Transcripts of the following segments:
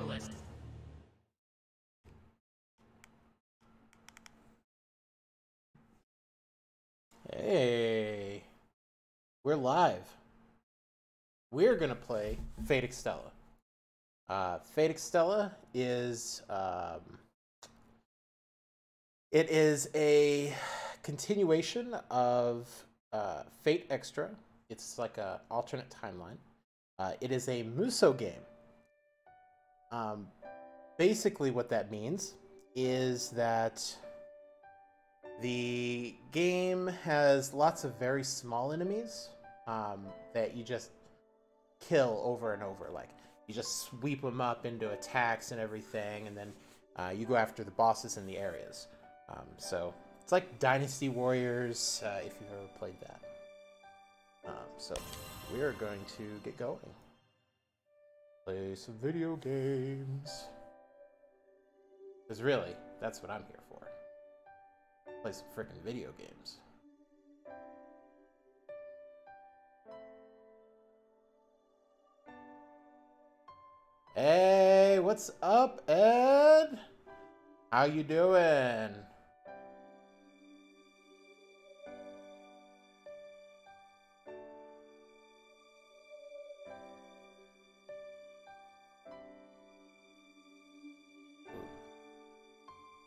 list. Hey, we're live. We're gonna play Fate Extella. Fate Extella is it is a continuation of Fate Extra. It's like a alternate timeline. It is a Muso game. Basically, what that means is that the game has lots of very small enemies that you just kill over and over. Like, you just sweep them up into attacks and everything, and then you go after the bosses in the areas. So it's like Dynasty Warriors, if you've ever played that. So we are going to get going. Play some video games. Because really, that's what I'm here for. Play some freaking video games. Hey, what's up, Ed? How you doing?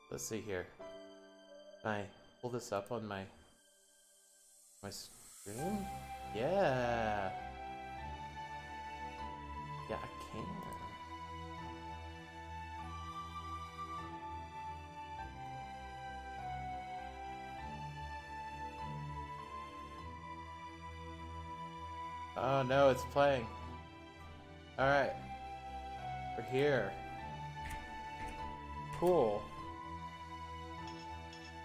Let's see here. Can I pull this up on my screen? Yeah. Yeah, I can. Oh no, it's playing. Alright. We're here. Cool.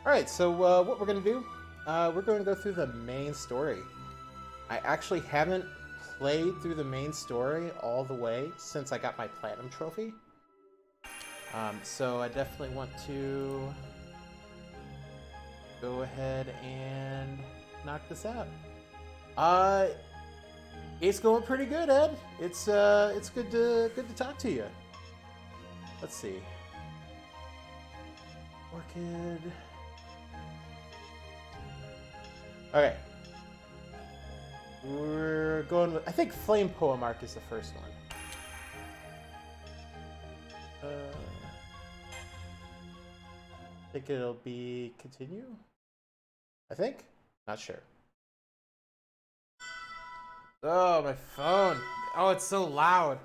Alright, so what we're going to do, we're going to go through the main story. I actually haven't played through the main story all the way since I got my Platinum Trophy. So I definitely want to go ahead and knock this out. It's going pretty good, Ed. It's good to talk to you. Let's see. Orchid. Okay. We're going with, I think Flame Poem Arc is the first one. I think it'll be continue? I think? Not sure. Oh, my phone. Oh, it's so loud.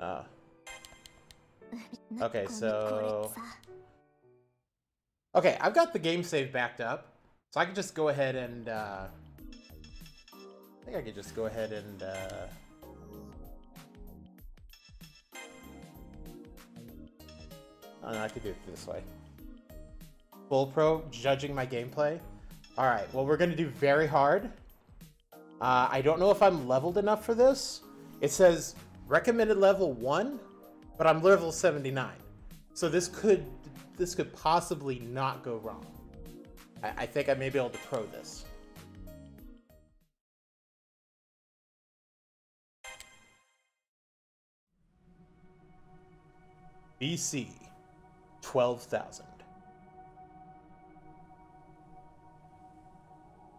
Oh. Okay, so... Okay, I've got the game save backed up. So I can just go ahead and, I think I could just go ahead and, oh no, I could do it this way. Full Pro, judging my gameplay. Alright, well, we're gonna do very hard. I don't know if I'm leveled enough for this. It says recommended level 1, but I'm level 79. So this could possibly not go wrong. I think I may be able to pro this. BC 12,000.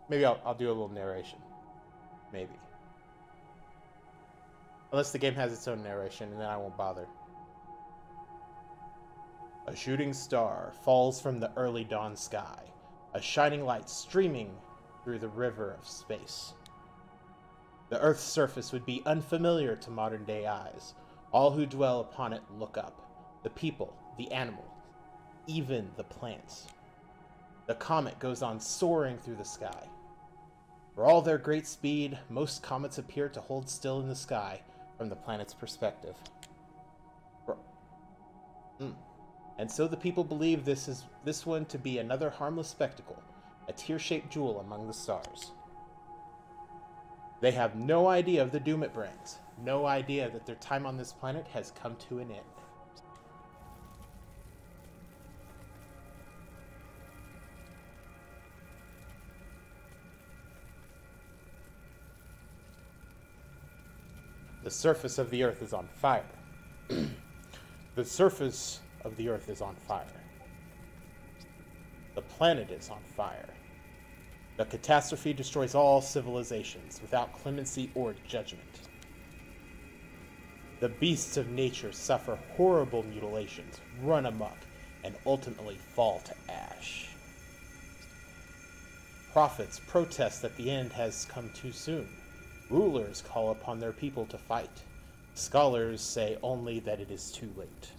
Maybe I'll do a little narration. Maybe. Unless the game has its own narration, and then I won't bother. A shooting star falls from the early dawn sky, a shining light streaming through the river of space. The Earth's surface would be unfamiliar to modern-day eyes. All who dwell upon it look up. The people, the animals, even the plants. The comet goes on soaring through the sky. For all their great speed, most comets appear to hold still in the sky from the planet's perspective. And so the people believe this one to be another harmless spectacle, a tear-shaped jewel among the stars. They have no idea of the doom it brings, no idea that their time on this planet has come to an end. The surface of the earth is on fire. The surface of the earth is on fire. The planet is on fire. The catastrophe destroys all civilizations without clemency or judgment. The beasts of nature suffer horrible mutilations, run amok, and ultimately fall to ash. Prophets protest that the end has come too soon. Rulers call upon their people to fight. Scholars say only that it is too late.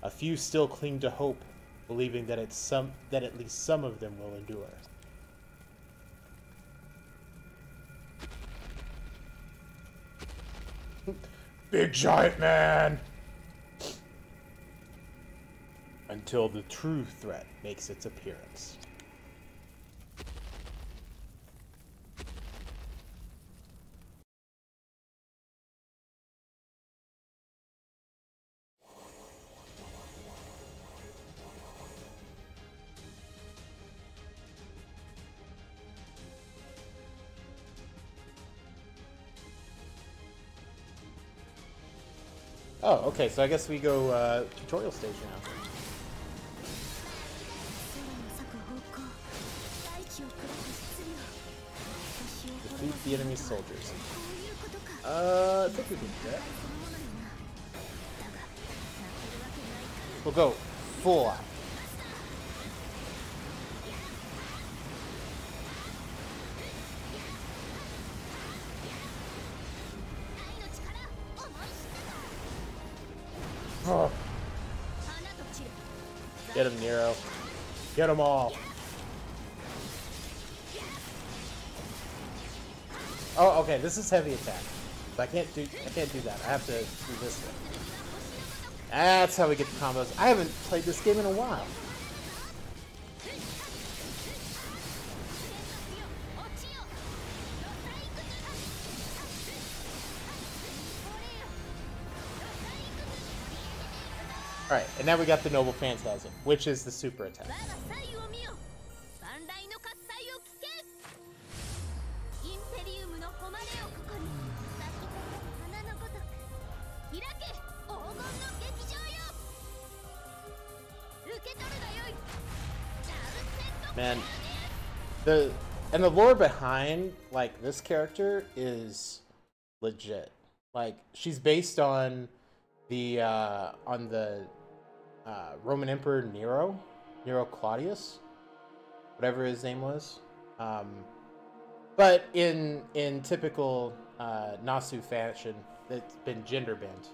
A few still cling to hope, believing that at least some of them will endure. Big giant man! Until the true threat makes its appearance. Oh, okay, so I guess we go tutorial stage now. Defeat the enemy soldiers. I think we can do that. We'll go full out. Oh. Get him, Nero. Get them all. Oh, okay. This is heavy attack. So I can't do that. I have to do this way. That's how we get the combos. I haven't played this game in a while. Alright, and now we got the Noble Phantasm, which is the super attack. Man, the lore behind like this character is legit. Like she's based on the Roman Emperor Nero Claudius, whatever his name was. But in typical Nasu fashion, it's been gender bent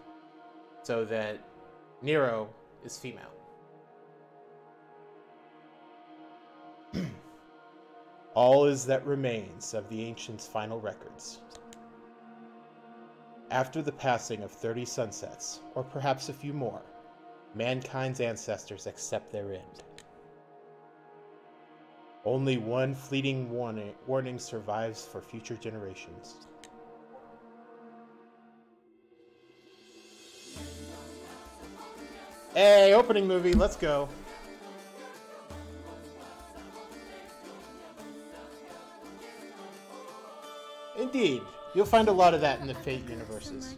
so that Nero is female. All is that remains of the ancients' final records. After the passing of 30 sunsets, or perhaps a few more, mankind's ancestors accept their end. Only one fleeting warning survives for future generations. Hey, opening movie, let's go. Indeed, you'll find a lot of that in the Fate universes.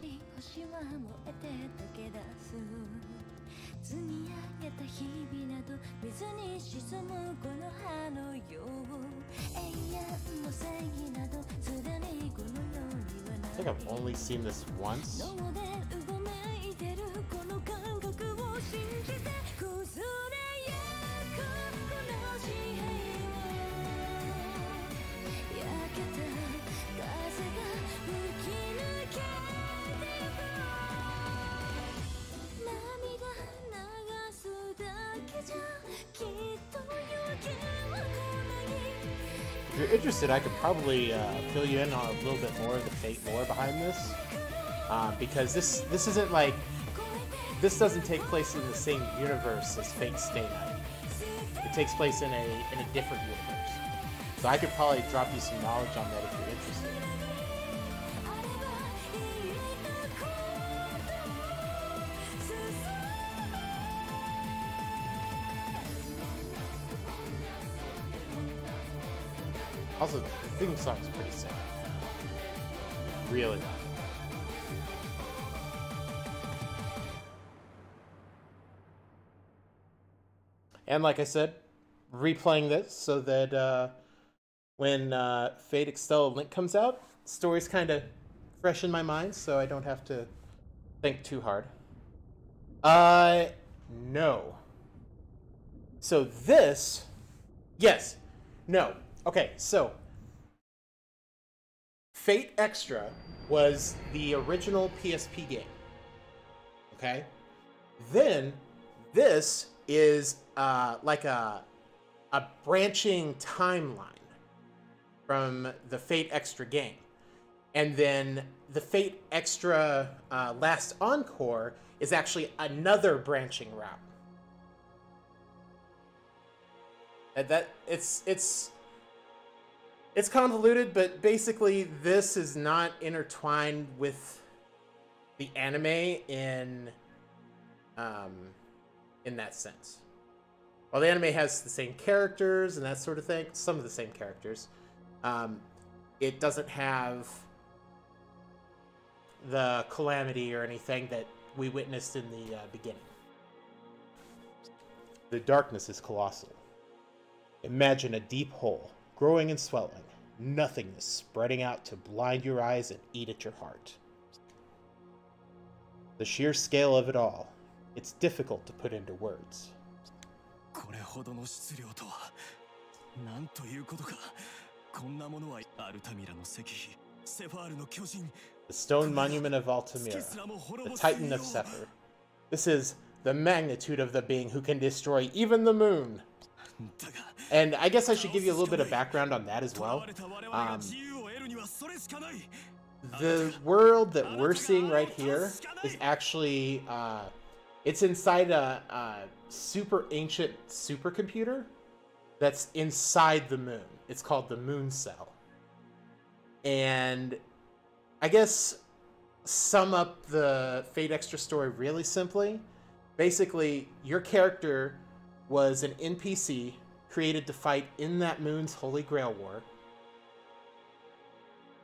I think I've only seen this once. If you're interested, I could probably fill you in on a little bit more of the Fate lore behind this, because this isn't like, this doesn't take place in the same universe as Fate Stay Night. It takes place in a different universe, so I could probably drop you some knowledge on that if you're interested. Also, the theme song is pretty sick. Really loud. And like I said, replaying this so that when Fate Extella Link comes out, story's kind of fresh in my mind, so I don't have to think too hard. No. So this, yes, no. Okay, so Fate Extra was the original PSP game. Okay? Then this is like a branching timeline from the Fate Extra game. And then the Fate Extra Last Encore is actually another branching route. And that it's convoluted, but basically this is not intertwined with the anime in that sense. While the anime has the same characters and that sort of thing, some of the same characters, it doesn't have the calamity or anything that we witnessed in the beginning. The darkness is colossal. Imagine a deep hole, growing and swelling, nothingness spreading out to blind your eyes and eat at your heart. The sheer scale of it all, it's difficult to put into words. The stone monument of Altamira, the Titan of Sephir. This is the magnitude of the being who can destroy even the moon. And I guess I should give you a little bit of background on that as well. The world that we're seeing right here is actually, it's inside a super ancient supercomputer that's inside the moon. It's called the Moon Cell. And I guess sum up the Fate Extra story really simply. Basically, your character was an NPC created to fight in that moon's Holy Grail War.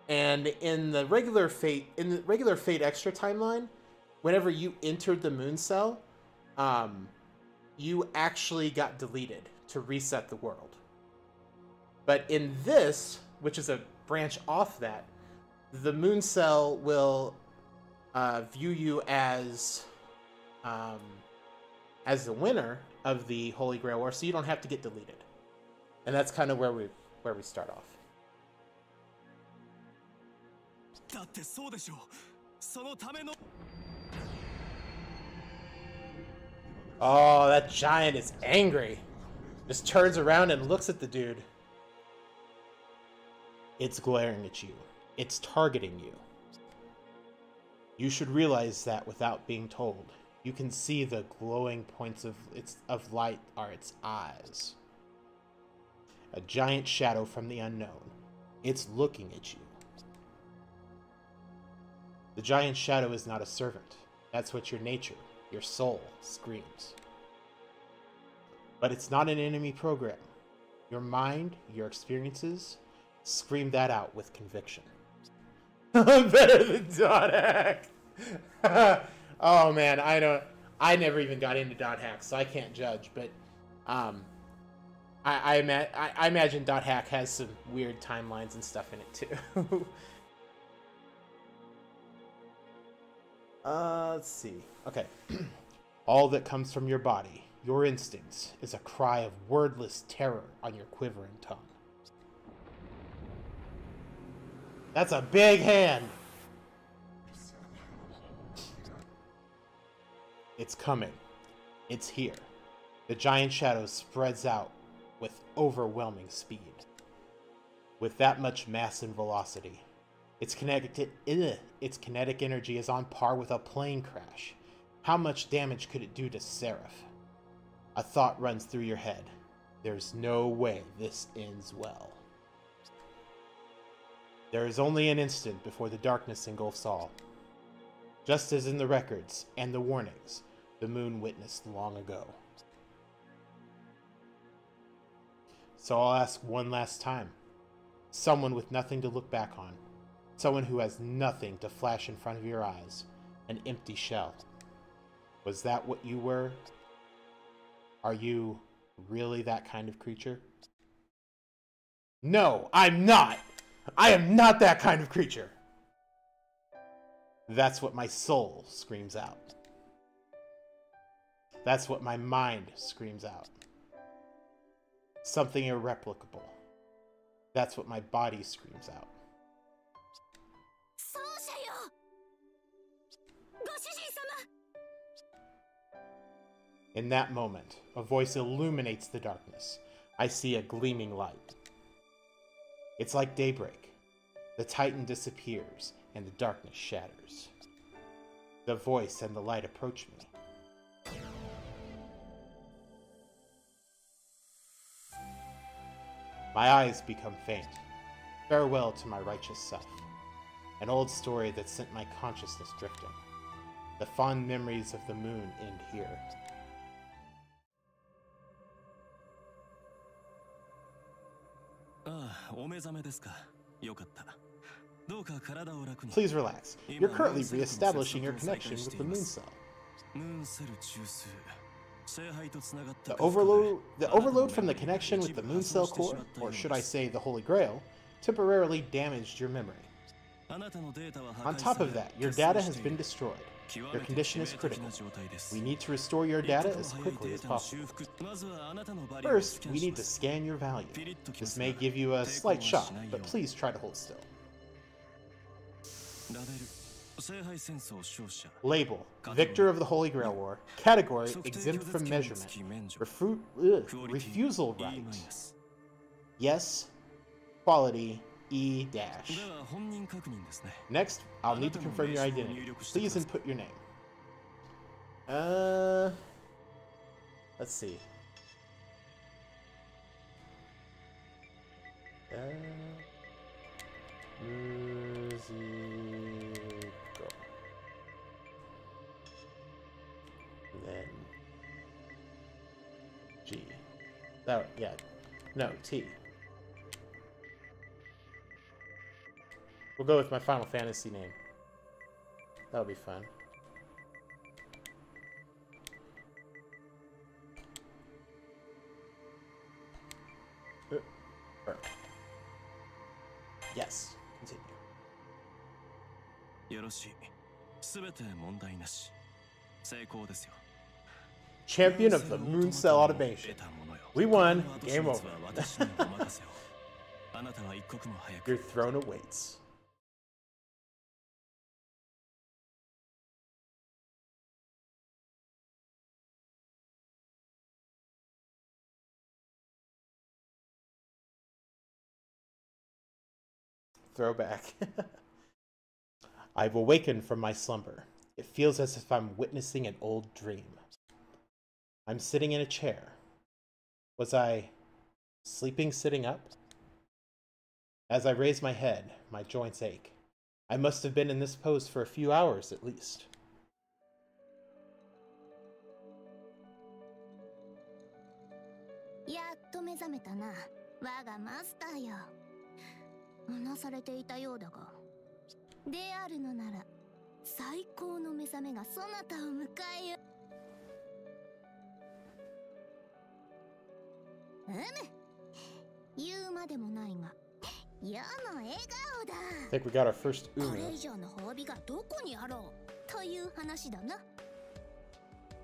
And in the regular Fate Extra timeline, whenever you entered the Moon Cell, you actually got deleted to reset the world. But in this, which is a branch off that, the Moon Cell will view you as the winner of the Holy Grail War, so you don't have to get deleted. And that's kind of where we start off. Oh, that giant is angry. Just turns around and looks at the dude. It's glaring at you. It's targeting you. You should realize that without being told. You can see the glowing points of light are its eyes. A giant shadow from the unknown. It's looking at you. The giant shadow is not a servant. That's what your nature, your soul, screams. But it's not an enemy program. Your mind, your experiences, scream that out with conviction. I'm better than Dot Hack. Oh man, I never even got into Dot Hack, so I can't judge. But I imagine Dot Hack has some weird timelines and stuff in it too. Let's see. Okay. All that comes from your body, your instincts, is a cry of wordless terror on your quivering tongue. That's a big hand! It's coming. It's here. The giant shadow spreads out with overwhelming speed. With that much mass and velocity, its kinetic energy is on par with a plane crash. How much damage could it do to Seraph? A thought runs through your head. There's no way this ends well. There is only an instant before the darkness engulfs all. Just as in the records and the warnings the moon witnessed long ago. So I'll ask one last time. Someone with nothing to look back on. Someone who has nothing to flash in front of your eyes. An empty shell. Was that what you were? Are you really that kind of creature? No, I'm not! I am not that kind of creature! That's what my soul screams out. That's what my mind screams out. Something irreplicable. That's what my body screams out. In that moment, a voice illuminates the darkness. I see a gleaming light. It's like daybreak. The Titan disappears, and the darkness shatters. The voice and the light approach me. My eyes become faint. Farewell to my righteous self. An old story that sent my consciousness drifting. The fond memories of the moon end here. Please relax. You're currently re-establishing your connection with the moon cell. The overload from the connection with the moon cell core, or should I say the Holy Grail, temporarily damaged your memory. On top of that, your data has been destroyed. Your condition is critical. We need to restore your data as quickly as possible. First, we need to scan your value. This may give you a slight shock, but please try to hold still. Label: Victor of the Holy Grail War. Category: exempt from measurement. Refusal right. Yes. Quality E-. Next, I'll need to confirm your identity. Please input your name. Let's see. Musical. And then G. Oh, yeah. No, T. We'll go with my Final Fantasy name. That'll be fun. Yes, continue. Champion of the Moon Cell Automation. We won. Game over. Your throne awaits. Throwback. I've awakened from my slumber. It feels as if I'm witnessing an old dream. I'm sitting in a chair. Was I sleeping sitting up? As I raise my head, my joints ache. I must have been in this pose for a few hours at least. I think we got our first Umu.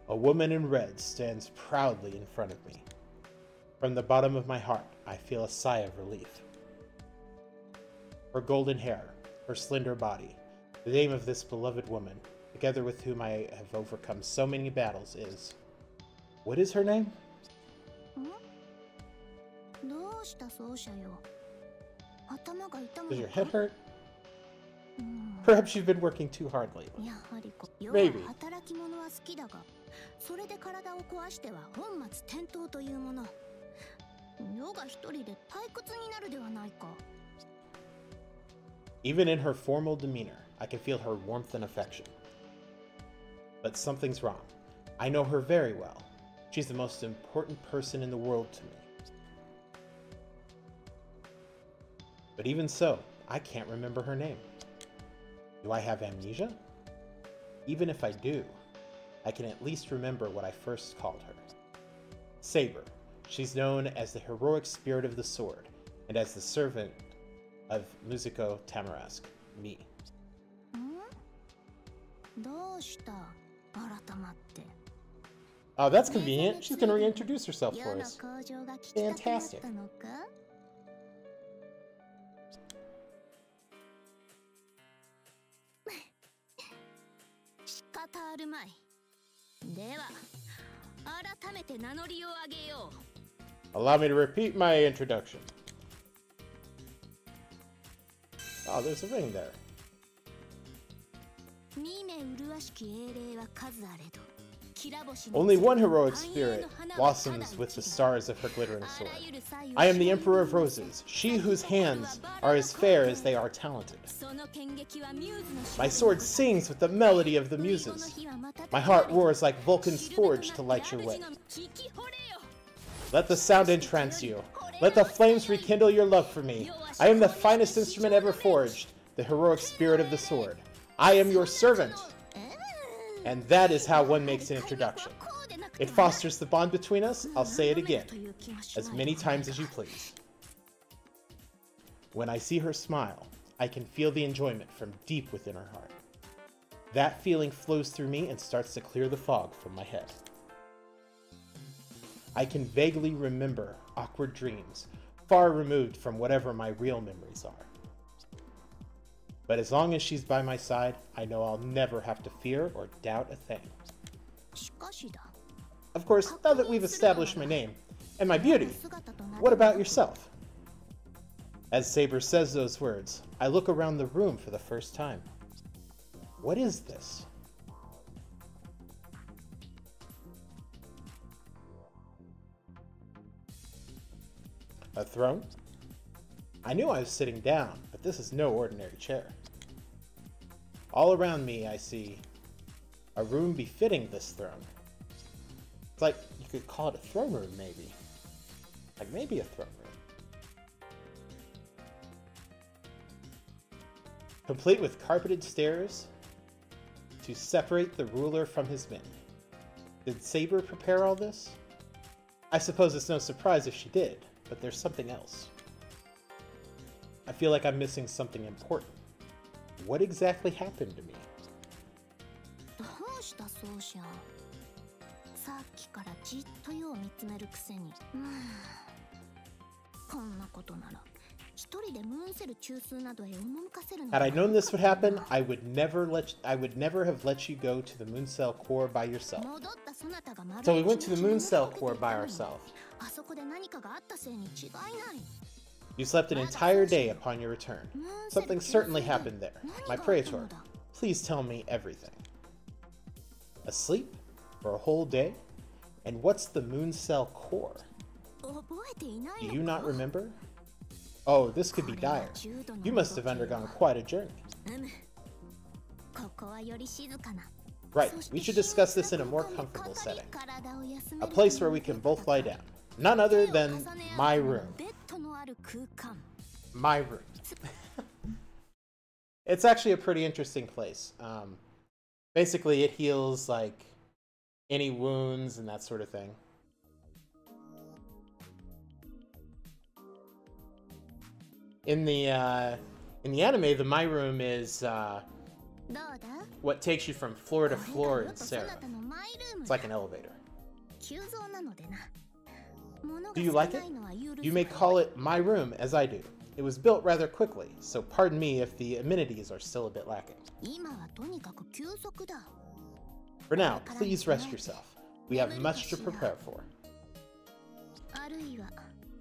A woman in red stands proudly in front of me. From the bottom of my heart, I feel a sigh of relief. Her golden hair, her slender body, the name of this beloved woman, together with whom I have overcome so many battles, is... What is her name? Does your head hurt? Perhaps you've been working too hard lately. Maybe. Even in her formal demeanor, I can feel her warmth and affection. But something's wrong. I know her very well. She's the most important person in the world to me. But even so, I can't remember her name. Do I have amnesia? Even if I do, I can at least remember what I first called her. Saber. She's known as the heroic spirit of the sword, and as the servant of Musico Tamarask, me. Oh, that's convenient. She's going to reintroduce herself for us. Fantastic. Allow me to repeat my introduction. Oh, there's a ring there. Only one heroic spirit blossoms with the stars of her glittering sword. I am the Emperor of Roses, she whose hands are as fair as they are talented. My sword sings with the melody of the muses. My heart roars like Vulcan's forge to light your way. Let the sound entrance you. Let the flames rekindle your love for me. I am the finest instrument ever forged, the heroic spirit of the sword. I am your servant. And that is how one makes an introduction. It fosters the bond between us. I'll say it again, as many times as you please. When I see her smile, I can feel the enjoyment from deep within her heart. That feeling flows through me and starts to clear the fog from my head. I can vaguely remember awkward dreams, far removed from whatever my real memories are. But as long as she's by my side, I know I'll never have to fear or doubt a thing. Of course, now that we've established my name and my beauty, what about yourself? As Saber says those words, I look around the room for the first time. What is this? A throne? I knew I was sitting down, but this is no ordinary chair. All around me I see a room befitting this throne. It's like you could call it a throne room, maybe. Like maybe a throne room. Complete with carpeted stairs to separate the ruler from his men. Did Saber prepare all this? I suppose it's no surprise if she did, but there's something else. I feel like I'm missing something important. What exactly happened to me? Had I known this would happen, I would never have let you go to the Mooncell Core by yourself. So we went to the Mooncell Core by ourselves. You slept an entire day upon your return. Something certainly happened there. My Praetor, please tell me everything. Asleep? For a whole day? And what's the Mooncell Core? Do you not remember? Oh, this could be dire. You must have undergone quite a journey. Right, we should discuss this in a more comfortable setting. A place where we can both lie down. None other than my room. My room. It's actually a pretty interesting place. Basically, it heals like any wounds and that sort of thing. In the anime, the My Room is what takes you from floor to floor in Seraph. It's like an elevator. Do you like it? You may call it My Room, as I do. It was built rather quickly, so pardon me if the amenities are still a bit lacking. For now, please rest yourself. We have much to prepare for.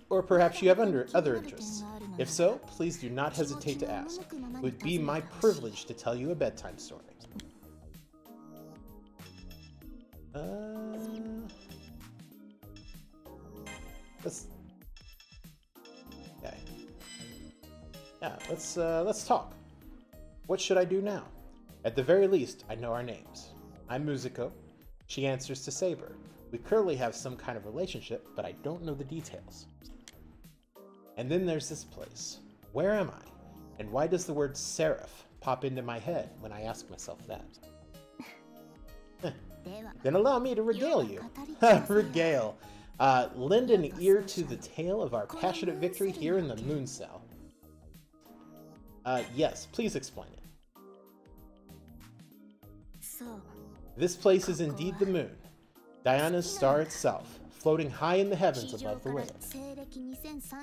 Or perhaps you have other interests. If so, please do not hesitate to ask. It would be my privilege to tell you a bedtime story. Okay. Yeah, let's talk. What should I do now? At the very least, I know our names. I'm Musico. She answers to Saber. We clearly have some kind of relationship, but I don't know the details. And then there's this place. Where am I? And why does the word Seraph pop into my head when I ask myself that. Then allow me to regale you. Regale. Lend an ear to the tale of our passionate victory here in the Moon Cell. Yes, please explain it. This place is indeed the moon, Diana's star itself, floating high in the heavens above the world.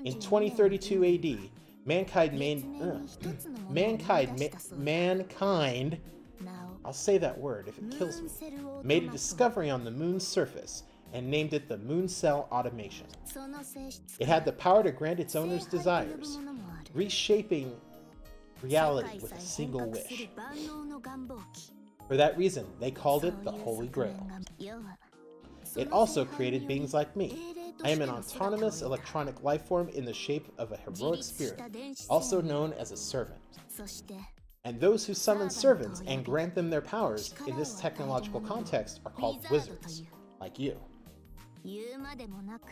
In 2032 AD, mankind, I'll say that word if it kills me, made a discovery on the moon's surface and named it the Moon Cell Automation. It had the power to grant its owner's desires, reshaping reality with a single wish. For that reason, they called it the Holy Grail. It also created beings like me. I am an autonomous electronic life form in the shape of a heroic spirit, also known as a servant. And those who summon servants and grant them their powers in this technological context are called wizards, like you.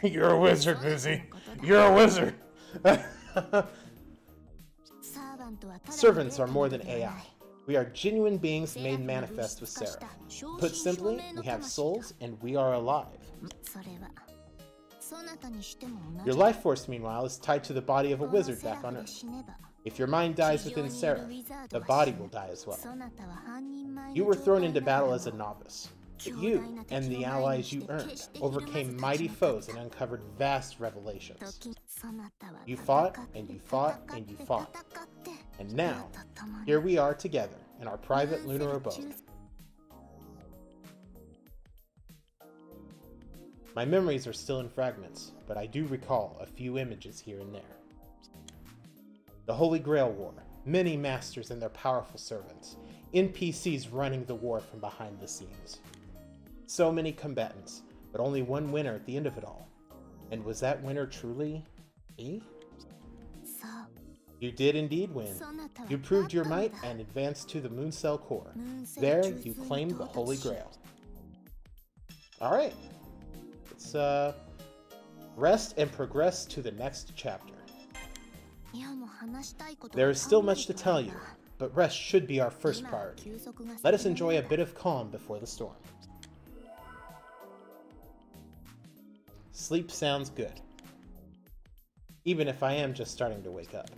You're a wizard, Lizzie. You're a wizard. Servants are more than AI. We are genuine beings made manifest with Seraph. Put simply, we have souls and we are alive. Your life force, meanwhile, is tied to the body of a wizard back on Earth. If your mind dies within Seraph, the body will die as well. You were thrown into battle as a novice. But you, and the allies you earned, overcame mighty foes and uncovered vast revelations. You fought, and you fought, and you fought. And now, here we are together in our private lunar abode. My memories are still in fragments, but I do recall a few images here and there. The Holy Grail War, many masters and their powerful servants, NPCs running the war from behind the scenes. So many combatants, but only one winner at the end of it all. And was that winner truly me? You did indeed win. You proved your might and advanced to the Moon Cell core. There, you claimed the Holy Grail. Alright. Let's rest and progress to the next chapter. There is still much to tell you, but rest should be our first priority. Let us enjoy a bit of calm before the storm. Sleep sounds good, even if I am just starting to wake up.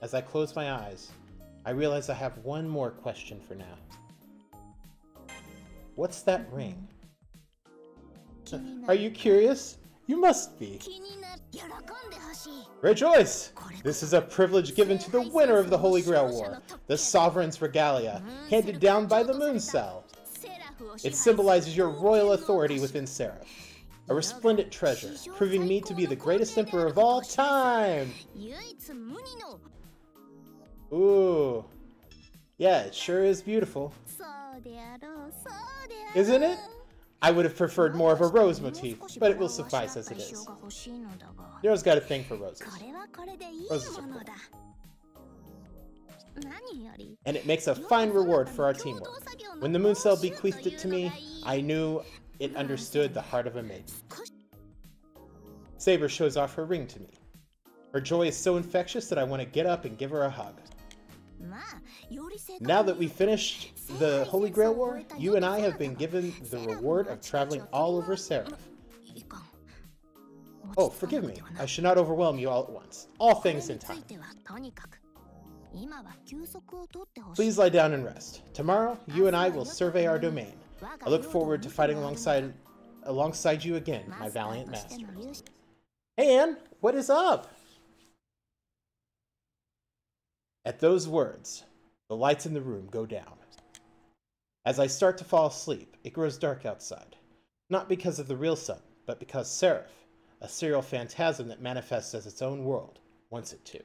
As I close my eyes, I realize I have one more question for now. What's that ring? Are you curious? You must be. Rejoice! This is a privilege given to the winner of the Holy Grail War, the Sovereign's Regalia, handed down by the Moon Cell. It symbolizes your royal authority within Seraph. A resplendent treasure, proving me to be the greatest emperor of all time! Ooh. Yeah, it sure is beautiful. Isn't it? I would have preferred more of a rose motif, but it will suffice as it is. Nero's got a thing for roses. Roses are cool. And it makes a fine reward for our teamwork. When the Moon Cell bequeathed it to me, I knew it understood the heart of a maiden. Saber shows off her ring to me. Her joy is so infectious that I want to get up and give her a hug. Now that we've finished the Holy Grail War, you and I have been given the reward of traveling all over Seraph. Oh, forgive me. I should not overwhelm you all at once. All things in time. Please lie down and rest. Tomorrow, you and I will survey our domain. I look forward to fighting alongside you again, my valiant masters. Hey, Anne, what is up? At those words, the lights in the room go down. As I start to fall asleep, it grows dark outside. Not because of the real sun, but because Seraph, a serial phantasm that manifests as its own world, wants it to.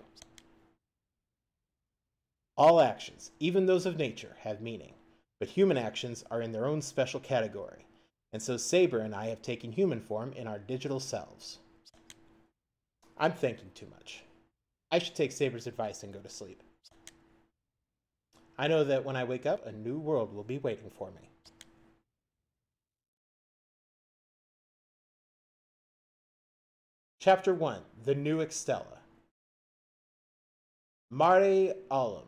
All actions, even those of nature, have meaning, but human actions are in their own special category, and so Saber and I have taken human form in our digital selves. I'm thinking too much. I should take Saber's advice and go to sleep. I know that when I wake up, a new world will be waiting for me. Chapter 1, The New Extella. Mare Arum.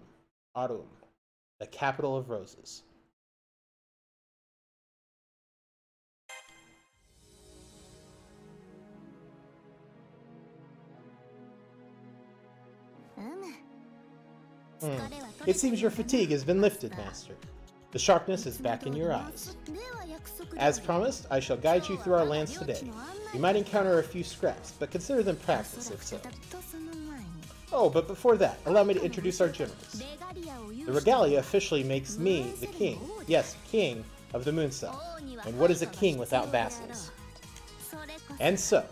the capital of roses. It seems your fatigue has been lifted, Master. The sharpness is back in your eyes. As promised, I shall guide you through our lands today. You might encounter a few scraps, but consider them practice if so. Oh, but before that, allow me to introduce our generals. The regalia officially makes me the king, yes, king of the Mooncell. And what is a king without vassals? And so,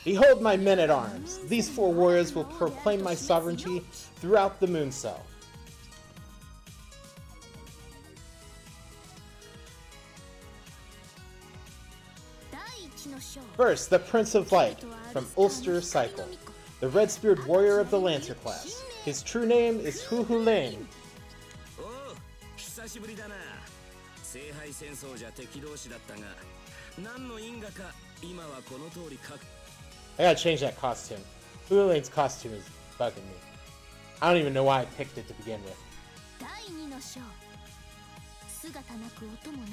behold my men-at-arms! These 4 warriors will proclaim my sovereignty throughout the Mooncell. First, the Prince of Light, from Ulster Cycle, the red-speared warrior of the Lancer class. His true name is Lane. I gotta change that costume. Lane's costume is bugging me. I don't even know why I picked it to begin with.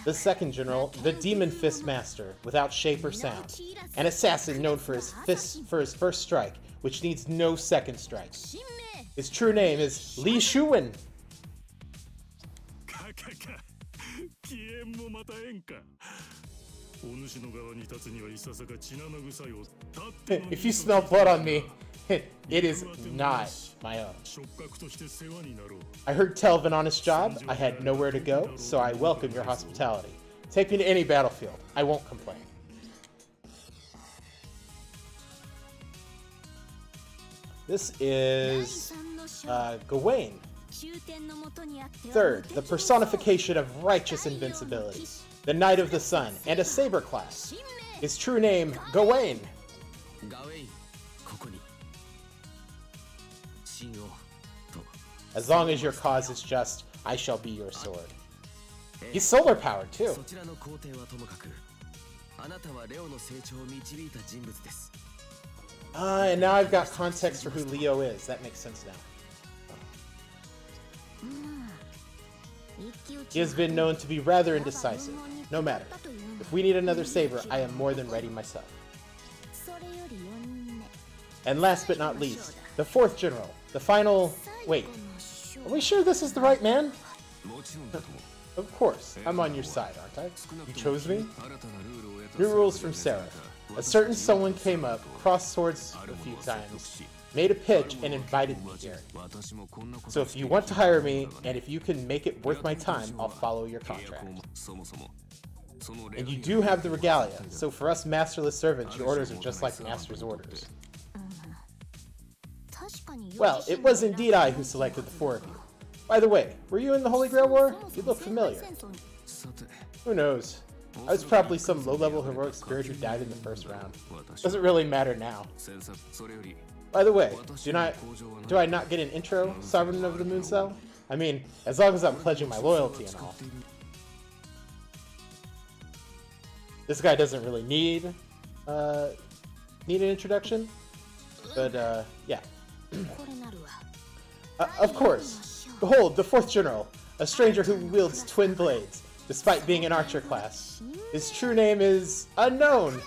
The second general, the Demon Fist Master, without shape or sound. An assassin known for his first strike, which needs no second strike. His true name is Li Shuwen. If you smell blood on me, it is not my own. I heard tell of an honest job. I had nowhere to go, so I welcome your hospitality. Take me to any battlefield. I won't complain. This is Gawain. Third, the personification of righteous invincibility. The Knight of the Sun, and a saber class. His true name, Gawain. As long as your cause is just, I shall be your sword. He's solar powered too. And now I've got context for who Leo is. That makes sense now. He has been known to be rather indecisive. No matter. If we need another saber, I am more than ready myself. And last but not least, the 4th general, the final... Wait, are we sure this is the right man? Of course, I'm on your side, aren't I? You chose me? New rules from Seraph. A certain someone came up, crossed swords a few times, made a pitch, and invited me here. So if you want to hire me, and if you can make it worth my time, I'll follow your contract. And you do have the regalia, so for us masterless servants, your orders are just like master's orders. Well, it was indeed I who selected the 4 of you. By the way, were you in the Holy Grail War? You look familiar. Who knows? I was probably some low-level heroic spirit who died in the first round. Doesn't really matter now. By the way, do I not get an intro, Sovereign of the Mooncell? I mean, as long as I'm pledging my loyalty and all. This guy doesn't really need an introduction, but yeah. Of course. Behold, the 4th general, a stranger who wields twin blades, despite being an archer class. His true name is unknown.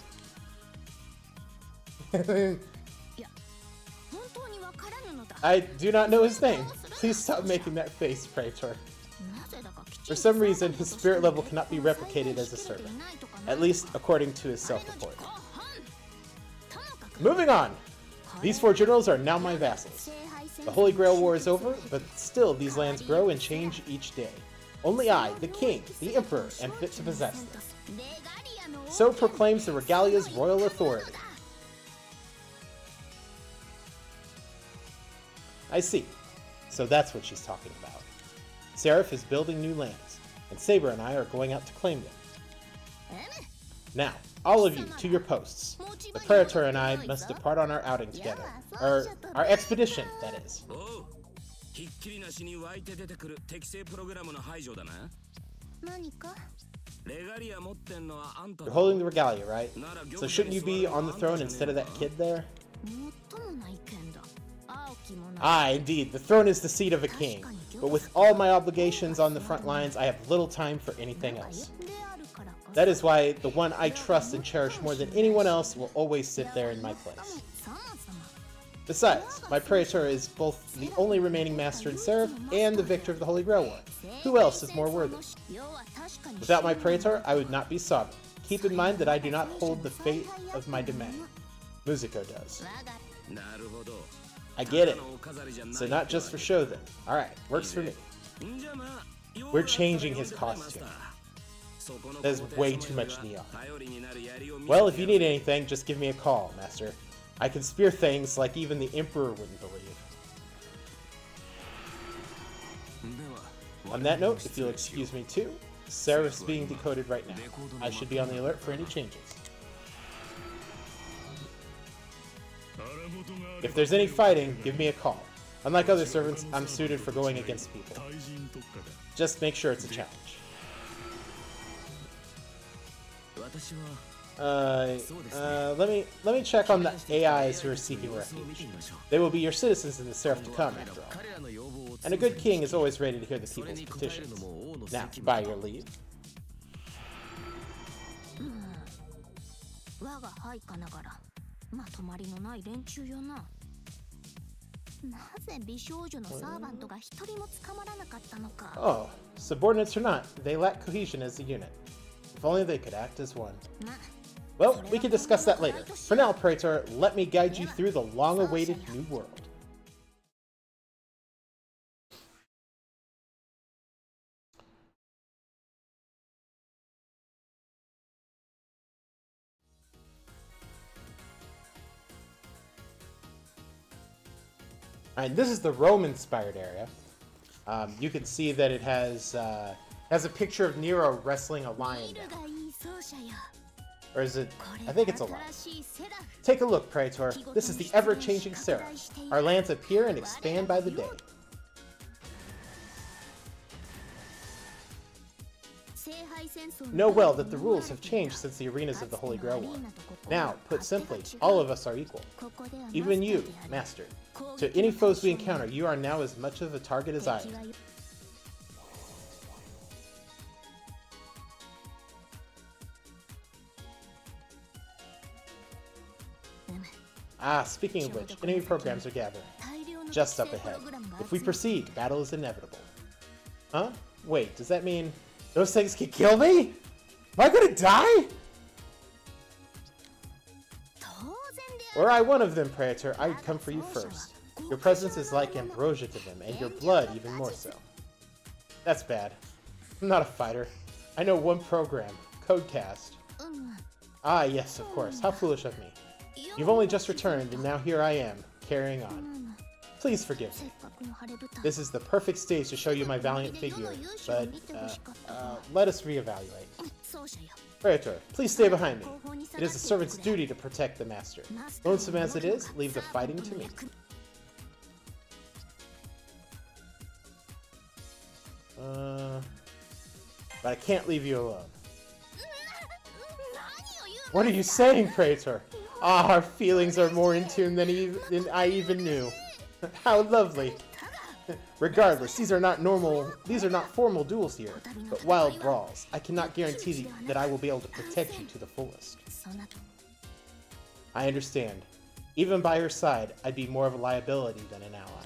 I do not know his name. Please stop making that face, Praetor. For some reason, his spirit level cannot be replicated as a servant, at least according to his self-report. Moving on! These 4 generals are now my vassals. The Holy Grail War is over, but still these lands grow and change each day. Only I, the king, the emperor, am fit to possess them. So proclaims the regalia's royal authority. I see. So that's what she's talking about. Seraph is building new lands, and Saber and I are going out to claim them. Now, all of you, to your posts. The Praetor and I must depart on our outing together. Our expedition, that is. You're holding the regalia, right? So shouldn't you be on the throne instead of that kid there? Ah, indeed, the throne is the seat of a king. But with all my obligations on the front lines, I have little time for anything else. That is why the one I trust and cherish more than anyone else will always sit there in my place. Besides, my Praetor is both the only remaining master in Seraph and the victor of the Holy Grail War. Who else is more worthy? Without my Praetor, I would not be sovereign. Keep in mind that I do not hold the fate of my domain. Musico does. I get it. So not just for show then. Alright, works for me. We're changing his costume. There's way too much neon. Well, if you need anything, just give me a call, Master. I can spear things like even the Emperor wouldn't believe. On that note, if you'll excuse me too, Seraph's being decoded right now. I should be on the alert for any changes. If there's any fighting, give me a call. Unlike other servants, I'm suited for going against people. Just make sure it's a challenge. Let me check on the AIs who are seeking refuge. They will be your citizens in the Seraph to come, after all. And a good king is always ready to hear the people's petitions. Now, by your leave. Oh, subordinates or not, they lack cohesion as a unit. If only they could act as one. Well, we can discuss that later. For now, Praetor, let me guide you through the long-awaited new world. Alright, this is the Rome-inspired area. You can see that it has a picture of Nero wrestling a lion down. Or is it? I think it's a lion. Take a look, Praetor. This is the ever-changing Seraph. Our lands appear and expand by the day. Know well that the rules have changed since the arenas of the Holy Grail War. Now, put simply, all of us are equal. Even you, Master. To any foes we encounter, you are now as much of a target as I am. Ah, speaking of which, enemy programs are gathering. Just up ahead. If we proceed, battle is inevitable. Huh? Wait, does that mean those things can kill me? Am I gonna die? Were I one of them, Praetor, I'd come for you first. Your presence is like ambrosia to them, and your blood even more so. That's bad. I'm not a fighter. I know one program, Codecast. Ah, yes, of course. How foolish of me. You've only just returned, and now here I am, carrying on. Please forgive me. This is the perfect stage to show you my valiant figure, but, let us reevaluate. Praetor, please stay behind me. It is a servant's duty to protect the Master. Lonesome as it is, leave the fighting to me. But I can't leave you alone. What are you saying, Praetor? Ah, our feelings are more in tune than I even knew. How lovely. Regardless, these are not formal duels here, but wild brawls. I cannot guarantee that I will be able to protect you to the fullest. I understand. Even by her side, I'd be more of a liability than an ally.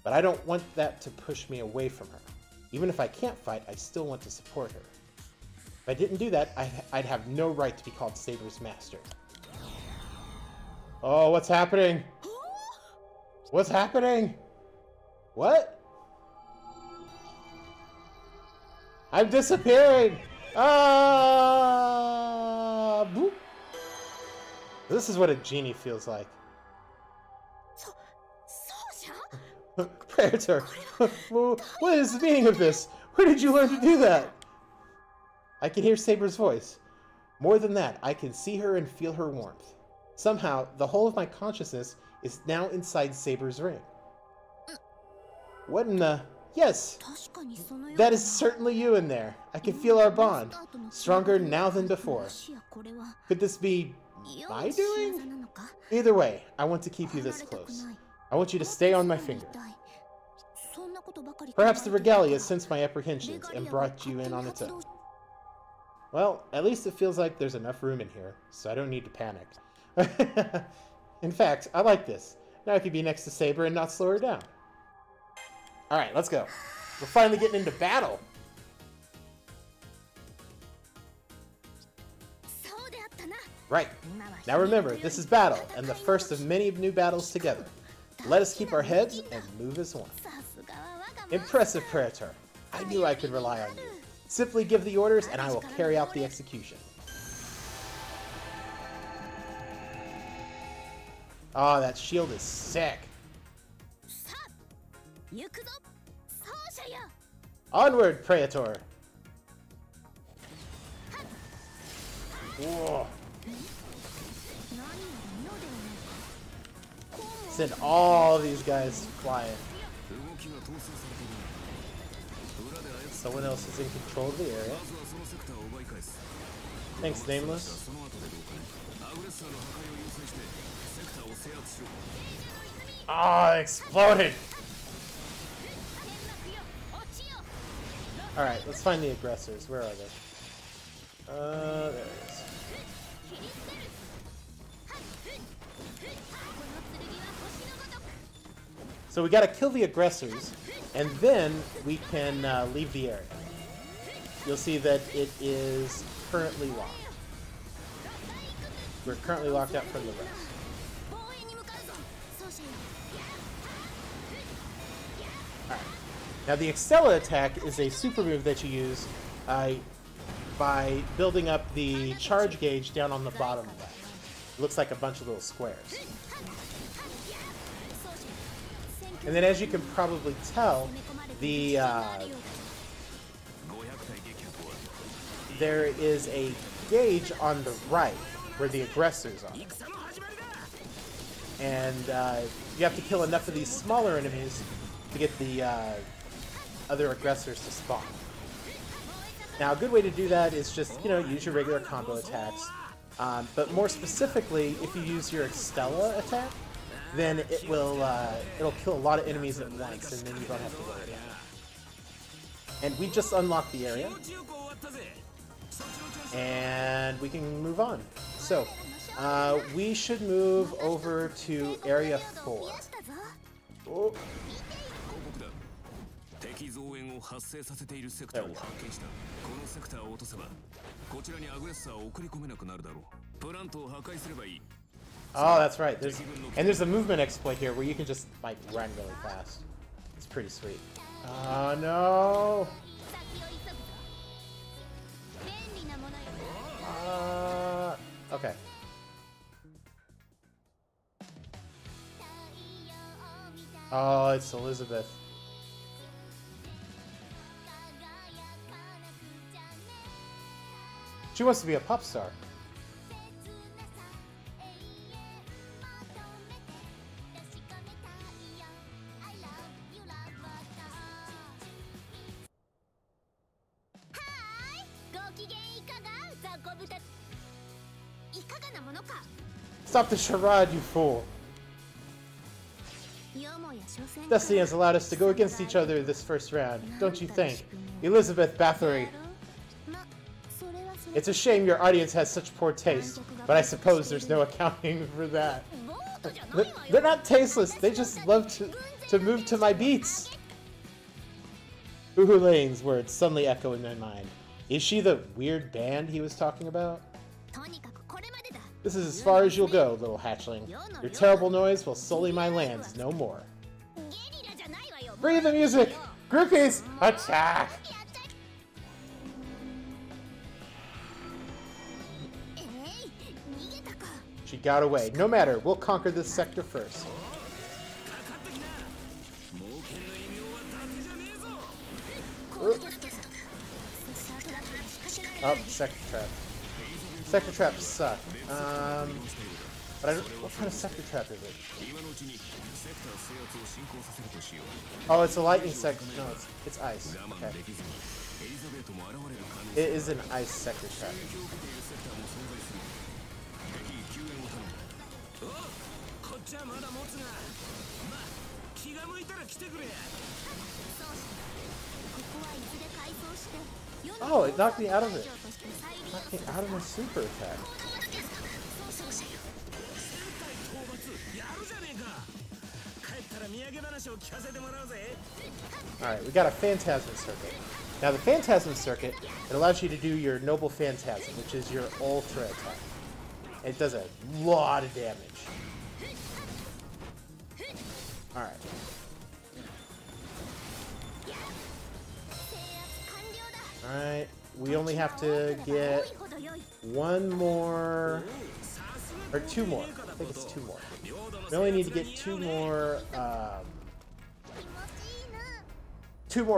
But I don't want that to push me away from her. Even if I can't fight, I still want to support her. If I didn't do that, I'd have no right to be called Saber's master. Oh, what's happening? What's happening? What? I'm disappearing! Ah! Boop. This is what a genie feels like. Praetor, what is the meaning of this? Where did you learn to do that? I can hear Saber's voice. More than that, I can see her and feel her warmth. Somehow, the whole of my consciousness is now inside Saber's ring. What in the... Yes, that is certainly you in there. I can feel our bond, stronger now than before. Could this be my doing? Either way, I want to keep you this close. I want you to stay on my finger. Perhaps the regalia sensed my apprehensions and brought you in on its own. Well, at least it feels like there's enough room in here, so I don't need to panic. In fact, I like this. Now I can be next to Saber and not slow her down. Alright, let's go. We're finally getting into battle. Right. Now remember, this is battle, and the first of many new battles together. Let us keep our heads and move as one. Impressive, Praetor. I knew I could rely on you. Simply give the orders, and I will carry out the execution. Oh, that shield is sick. Onward, Praetor! Whoa. Send all these guys flying. Someone else is in control of the area. Thanks, Nameless. Ah, oh, exploded! Alright, let's find the aggressors. Where are they? There it is. So we gotta kill the aggressors, and then we can leave the area. You'll see that it is currently locked. We're currently locked out from the rest. Alright. Now the Extella attack is a super move that you use by building up the charge gauge down on the bottom left. It looks like a bunch of little squares. And then, as you can probably tell, there is a gauge on the right where the aggressors are. And you have to kill enough of these smaller enemies to get the other aggressors to spawn. Now, a good way to do that is just, use your regular combo attacks. But more specifically, if you use your Extella attack, then it'll kill a lot of enemies at once, and then you don't have to worry about it. And we just unlocked the area. And we can move on. So, we should move over to Area 4. Oh. There we go. Oh, that's right. There's a movement exploit here where you can just, like, run really fast. It's pretty sweet. Oh, no! Okay. Oh, it's Elizabeth. She wants to be a pop star. Stop the charade, you fool! Destiny has allowed us to go against each other this first round, don't you think? Elizabeth Bathory. It's a shame your audience has such poor taste, but I suppose there's no accounting for that. They're not tasteless, they just love to move to my beats! Uhu Lane's words suddenly echo in my mind. Is she the weird band he was talking about? This is as far as you'll go, little hatchling. Your terrible noise will sully my lands no more. Breathe the music! Groupies, attack! She got away. No matter, we'll conquer this sector first. Oh, sector trap. Sector traps suck. But I don't, what kind of sector trap is it? Oh, it's a lightning sector. No, it's ice. Okay. It is an ice sector trap. Oh, it knocked me out of it. Knocked me out of my super attack. Alright, we got a Phantasm Circuit. Now the Phantasm Circuit, it allows you to do your Noble Phantasm, which is your Ultra attack. It does a lot of damage. Alright. Alright, we only have to get one more, or two more. I think it's two more. We only need to get two more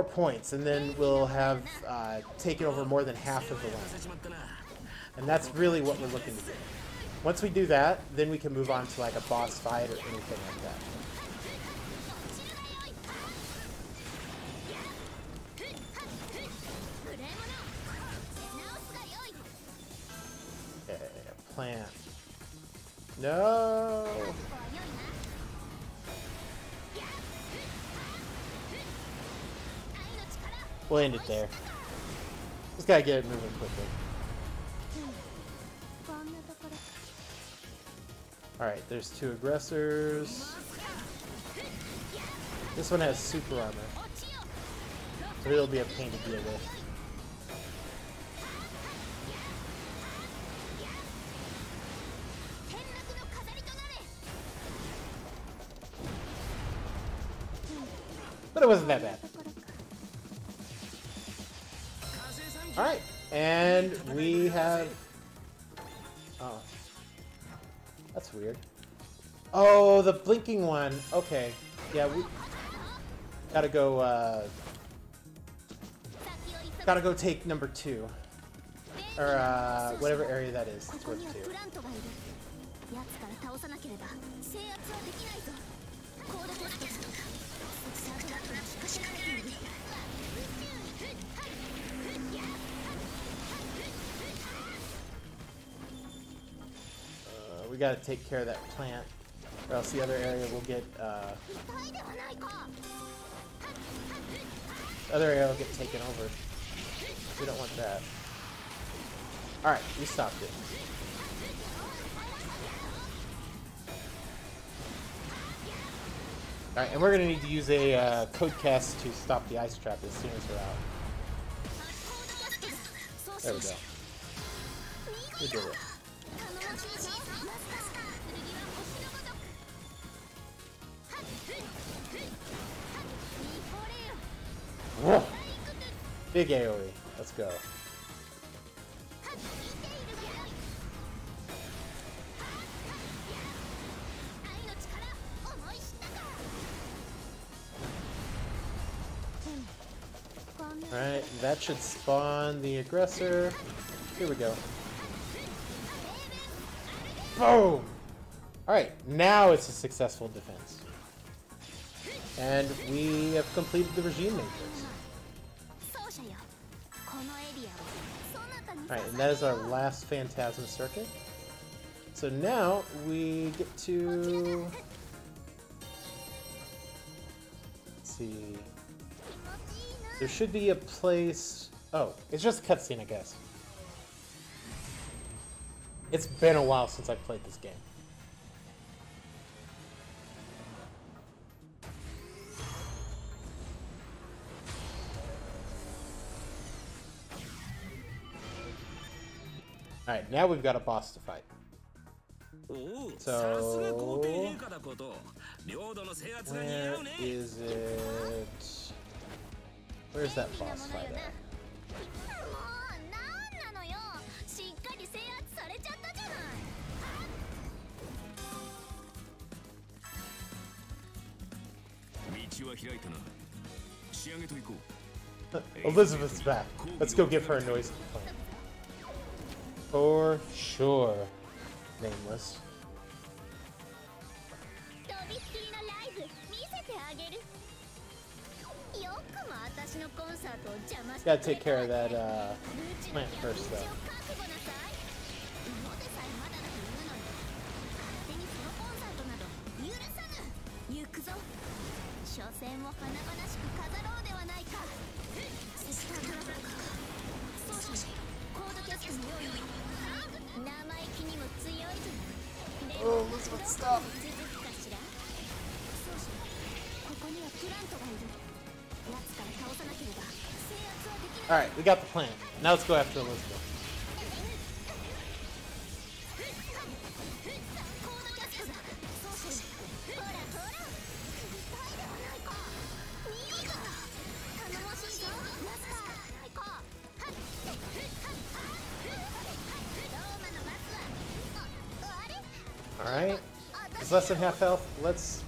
points, and then we'll have taken over more than half of the land. And that's really what we're looking to do. Once we do that, then we can move on to like a boss fight or anything like that. Okay, plant. No! We'll end it there. Just gotta get it moving quickly. Alright, there's two aggressors. This one has super armor, so it'll be a pain to deal with. But it wasn't that bad. Alright, and we have... Oh. That's weird. Oh, the blinking one. Okay. Yeah, we... Gotta go, gotta go take number 2. Or, whatever area that is. It's worth 2. We gotta take care of that plant, or else the other area will get, taken over. We don't want that. Alright, we stopped it. Alright, and we're gonna need to use a code cast to stop the ice trap as soon as we're out. There we go. We did it. Whoa. Big AoE. Let's go. Alright, that should spawn the aggressor. Here we go. Boom! Alright, now it's a successful defense. And we have completed the regime matrix. Alright, and that is our last Phantasm Circuit. So now we get to... Let's see... There should be a place... Oh, it's just a cutscene, I guess. It's been a while since I've played this game. Alright, now we've got a boss to fight. So... Where is it? Where's that boss fight at? Elizabeth's back. Let's go give her a noisy complaint. For sure. Nameless. Gotta take care of that plant first, though. Oh, Elizabeth, stop! Alright, we got the plant. Now let's go after Elizabeth. Alright. It's less than half health. Let's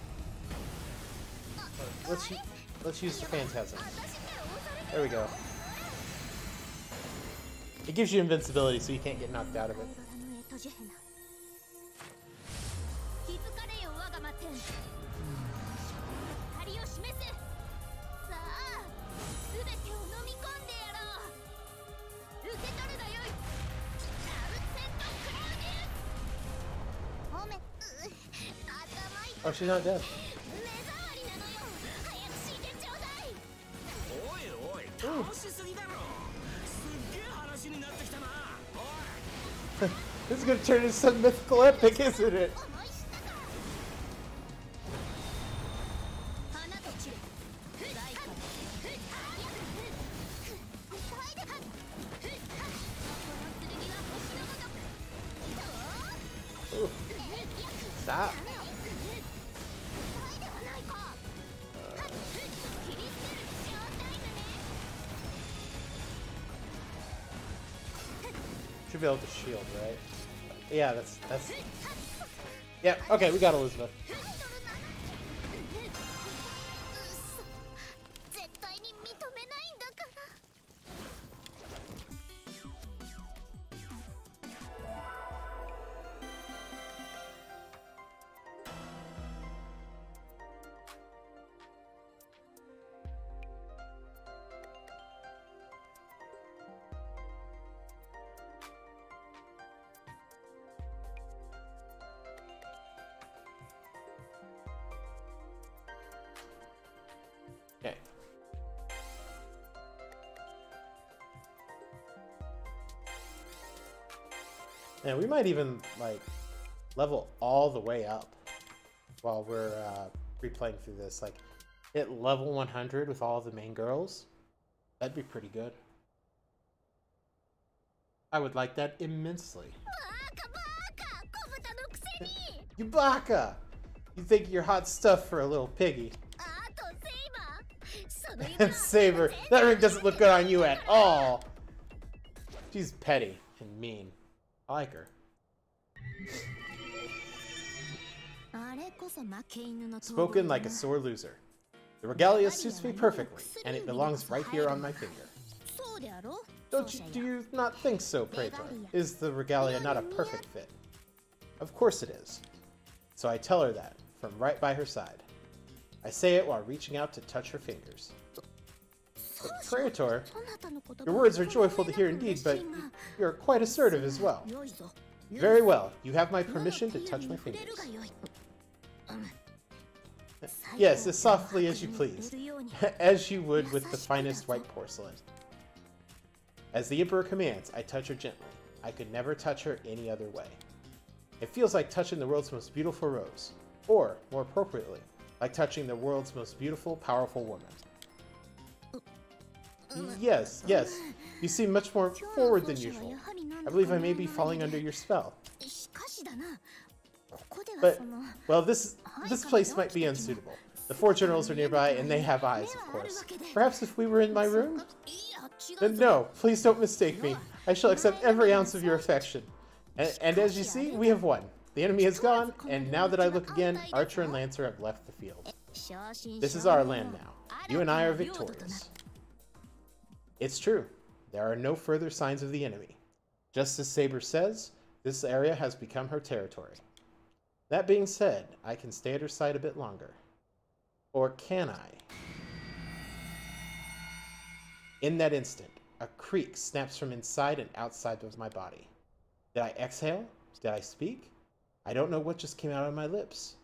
use the Phantasm. There we go. It gives you invincibility, so you can't get knocked out of it. Oh, she's not dead. Ooh. This is gonna turn into some mythical epic, isn't it? Ooh. Stop. Should be able to shield, right? Yeah, that's... Yeah, okay, we got Elizabeth. Okay. And we might even, like, level all the way up while we're replaying through this. Like, hit level 100 with all the main girls. That'd be pretty good. I would like that immensely. You baka! You think you're hot stuff for a little piggy. And Saber, that ring doesn't look good on you at all. She's petty and mean. I like her. Spoken like a sore loser. The regalia suits me perfectly, and it belongs right here on my finger. Do you not think so, Praetor? Is the regalia not a perfect fit? Of course it is. So I tell her that, from right by her side. I say it while reaching out to touch her fingers. But Praetor, your words are joyful to hear indeed, but you're quite assertive as well. Very well, you have my permission to touch my fingers. Yes, as softly as you please, as you would with the finest white porcelain. As the Emperor commands, I touch her gently. I could never touch her any other way. It feels like touching the world's most beautiful rose, or, more appropriately, like touching the world's most beautiful, powerful woman. Yes, yes, you seem much more forward than usual. I believe I may be falling under your spell. But, well, this place might be unsuitable. The four generals are nearby, and they have eyes, of course. Perhaps if we were in my room? No, please don't mistake me. I shall accept every ounce of your affection. And as you see, we have won. The enemy is gone, and now that I look again, Archer and Lancer have left the field. This is our land now. You and I are victorious. It's true. There are no further signs of the enemy. Just as Saber says, this area has become her territory. That being said, I can stay at her side a bit longer. Or can I? In that instant, a creak snaps from inside and outside of my body. Did I exhale? Did I speak? I don't know what just came out of my lips.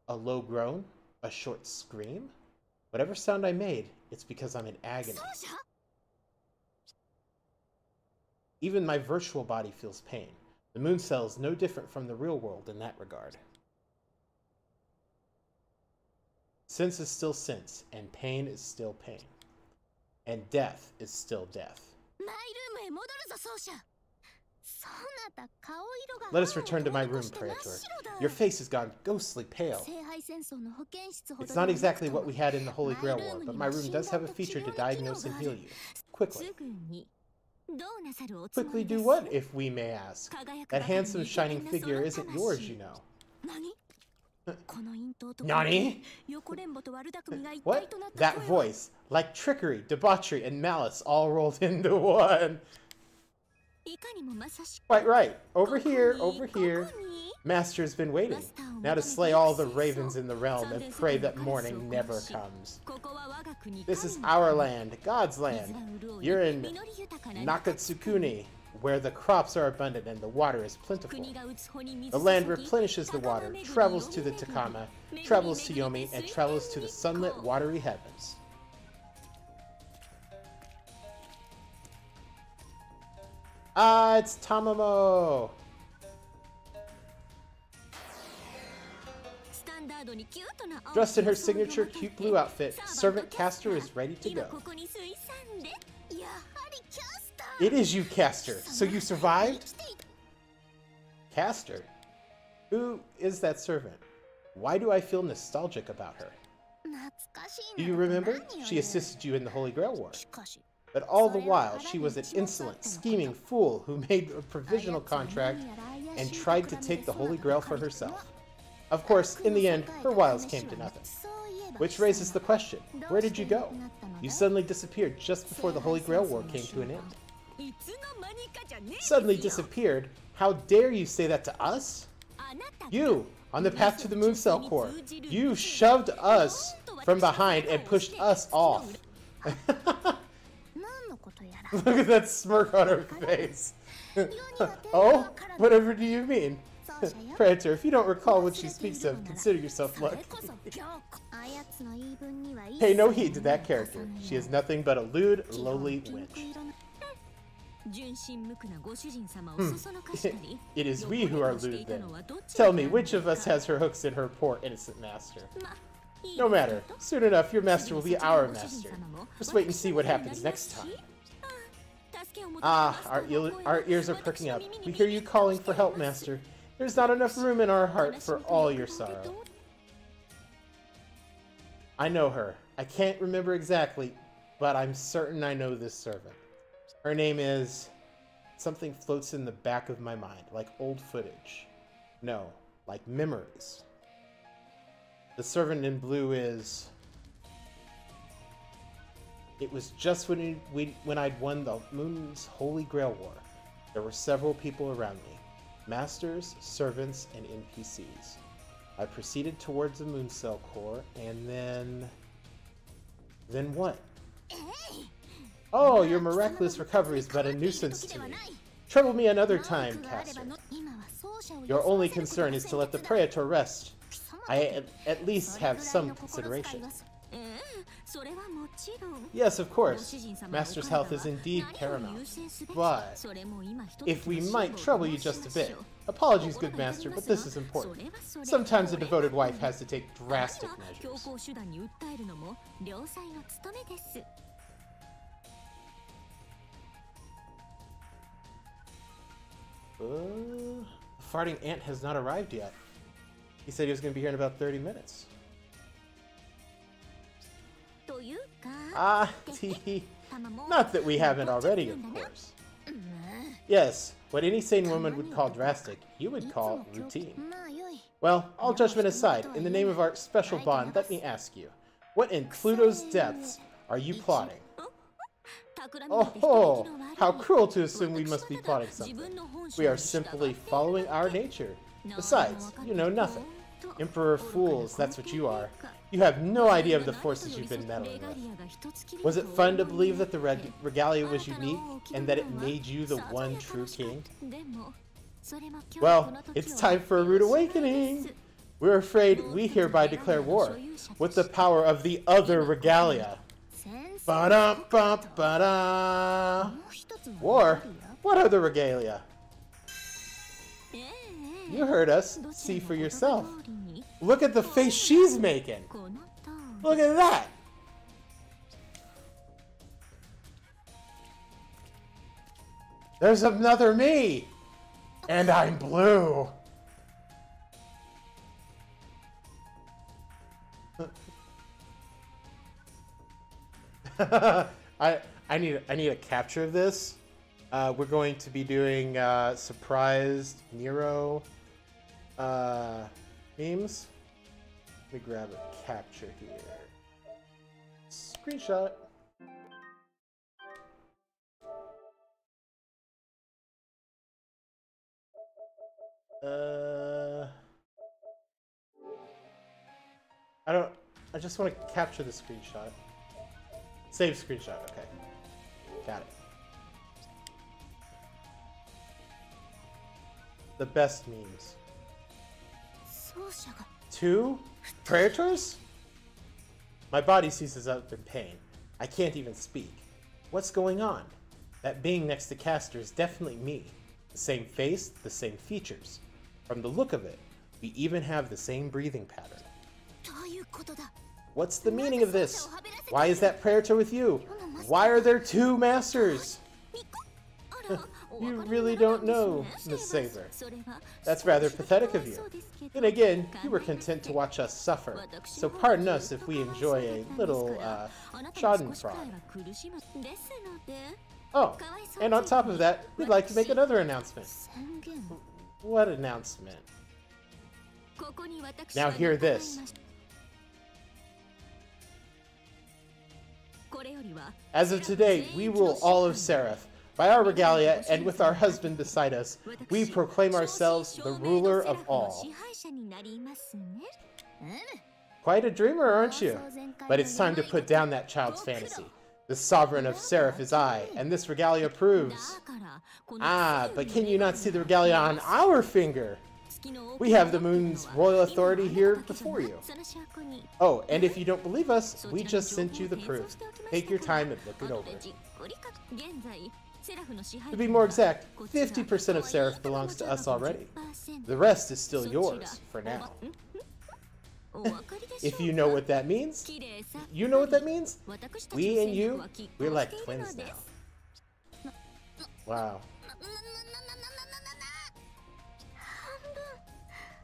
A low groan? A short scream? Whatever sound I made, it's because I'm in agony. Even my virtual body feels pain. The moon cell is no different from the real world in that regard. Sense is still sense, and pain is still pain. And death is still death. Let us return to my room, Praetor. Your face has gone ghostly pale. It's not exactly what we had in the Holy Grail War, but my room does have a feature to diagnose and heal you. Quickly. Quickly do what, if we may ask? That handsome, shining figure isn't yours, you know. Nani? What? That voice. Like trickery, debauchery, and malice all rolled into one. Quite right. Over here, over here. Master's been waiting. Now to slay all the ravens in the realm and pray that morning never comes. This is our land, God's land. You're in Nakatsukuni, where the crops are abundant and the water is plentiful. The land replenishes the water, travels to the Takama, travels to Yomi, and travels to the sunlit, watery heavens. Ah, it's Tamamo! Dressed in her signature cute blue outfit, Servant Castor is ready to go. It is you, Castor. So you survived? Castor? Who is that servant? Why do I feel nostalgic about her? Do you remember? She assisted you in the Holy Grail War. But all the while, she was an insolent, scheming fool who made a provisional contract and tried to take the Holy Grail for herself. Of course, in the end, her wiles came to nothing. Which raises the question, where did you go? You suddenly disappeared just before the Holy Grail War came to an end. Suddenly disappeared? How dare you say that to us? You, on the path to the Moon Cell Core, you shoved us from behind and pushed us off. Look at that smirk on her face. Oh, whatever do you mean? Praetor, if you don't recall what she speaks of, consider yourself lucky. Pay no heed to that character. She is nothing but a lewd, lowly wench. It is we who are lewd, then. Tell me, which of us has her hooks in her poor innocent master? No matter. Soon enough, your master will be our master. Just wait and see what happens next time. Ah, our ears are perking up. We hear you calling for help, master. There's not enough room in our heart for all your sorrow. I know her. I can't remember exactly, but I'm certain I know this servant. Her name is... Something floats in the back of my mind, like old footage. No, like memories. The servant in blue is... It was just when I'd won the Moon's Holy Grail War. There were several people around me. Masters, servants, and NPCs. I proceeded towards the Moon Cell Core, and then... Then what? Oh, your miraculous recovery is but a nuisance to me. Trouble me another time, Castor. Your only concern is to let the Praetor rest. I at least have some consideration. Yes, of course. Master's health is indeed paramount. But if we might trouble you just a bit. Apologies, good master, but this is important. Sometimes a devoted wife has to take drastic measures. The farting ant has not arrived yet. He said he was going to be here in about 30 minutes. Ah, tee. Not that we haven't already, of course. Yes, what any sane woman would call drastic, you would call routine. Well, all judgment aside, in the name of our special bond, let me ask you, what in Pluto's depths are you plotting? Oh, how cruel to assume we must be plotting something. We are simply following our nature. Besides, you know nothing. Emperor fools, that's what you are. You have no idea of the forces you've been meddling with. Was it fun to believe that the regalia was unique and that it made you the one true king? Well, it's time for a rude awakening! We're afraid we hereby declare war with the power of the other regalia. Ba-da-ba-ba-da! War? What other regalia? You heard us. See for yourself. Look at the face she's making. Look at that. There's another me. And I'm blue. I need a capture of this. We're going to be doing surprised Nero memes. Let me grab a capture here. Screenshot. I just want to capture the screenshot. Save screenshot, okay. Got it. The best memes. 2 Praetors? My body seizes up in pain. I can't even speak. What's going on? That being next to Castor is definitely me. The same face, the same features. From the look of it, we even have the same breathing pattern. What's the meaning of this? Why is that Praetor with you? Why are there 2 masters? You really don't know, Miss Saber. That's rather pathetic of you. Then again, you were content to watch us suffer, so pardon us if we enjoy a little, schadenfreude. Oh, and on top of that, we'd like to make another announcement. What announcement? Now hear this. As of today, we rule all of Seraph. By our regalia, and with our husband beside us, we proclaim ourselves the ruler of all. Quite a dreamer, aren't you? But it's time to put down that child's fantasy. The sovereign of Seraph is I, and this regalia proves. Ah, but can you not see the regalia on our finger? We have the moon's royal authority here before you. Oh, and if you don't believe us, we just sent you the proof. Take your time and look it over. To be more exact, 50% of Seraph belongs to us already. The rest is still yours, for now. If you know what that means, you know what that means? We and you, we're like twins now. Wow.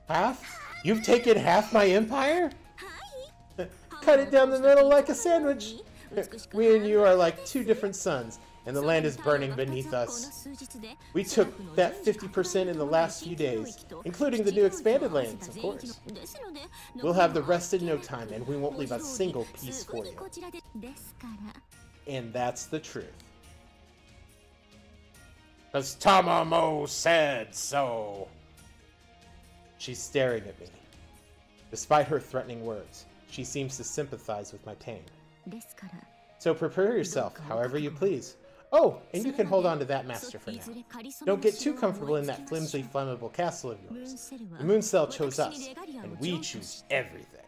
Half? You've taken half my empire? Cut it down the middle like a sandwich. We and you are like 2 different suns, and the land is burning beneath us. We took that 50% in the last few days, including the new expanded lands, of course. We'll have the rest in no time, and we won't leave a single piece for you. And that's the truth. 'Cause Tamamo said so. She's staring at me. Despite her threatening words, she seems to sympathize with my pain. So prepare yourself, however you please. Oh, and you can hold on to that master for now. Don't get too comfortable in that flimsy, flammable castle of yours. The moon cell chose us, and we choose everything.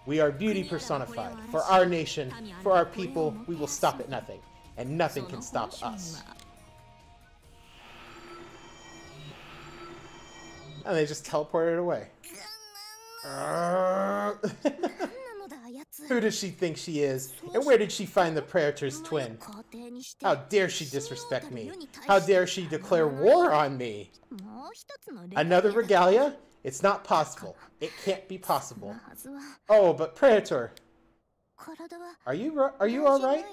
We are beauty personified. For our nation, for our people, we will stop at nothing, and nothing can stop us. And they just teleported away. Who does she think she is? And where did she find the Praetor's twin? How dare she disrespect me? How dare she declare war on me? Another regalia? It's not possible. It can't be possible. Oh, but Praetor, are you all right?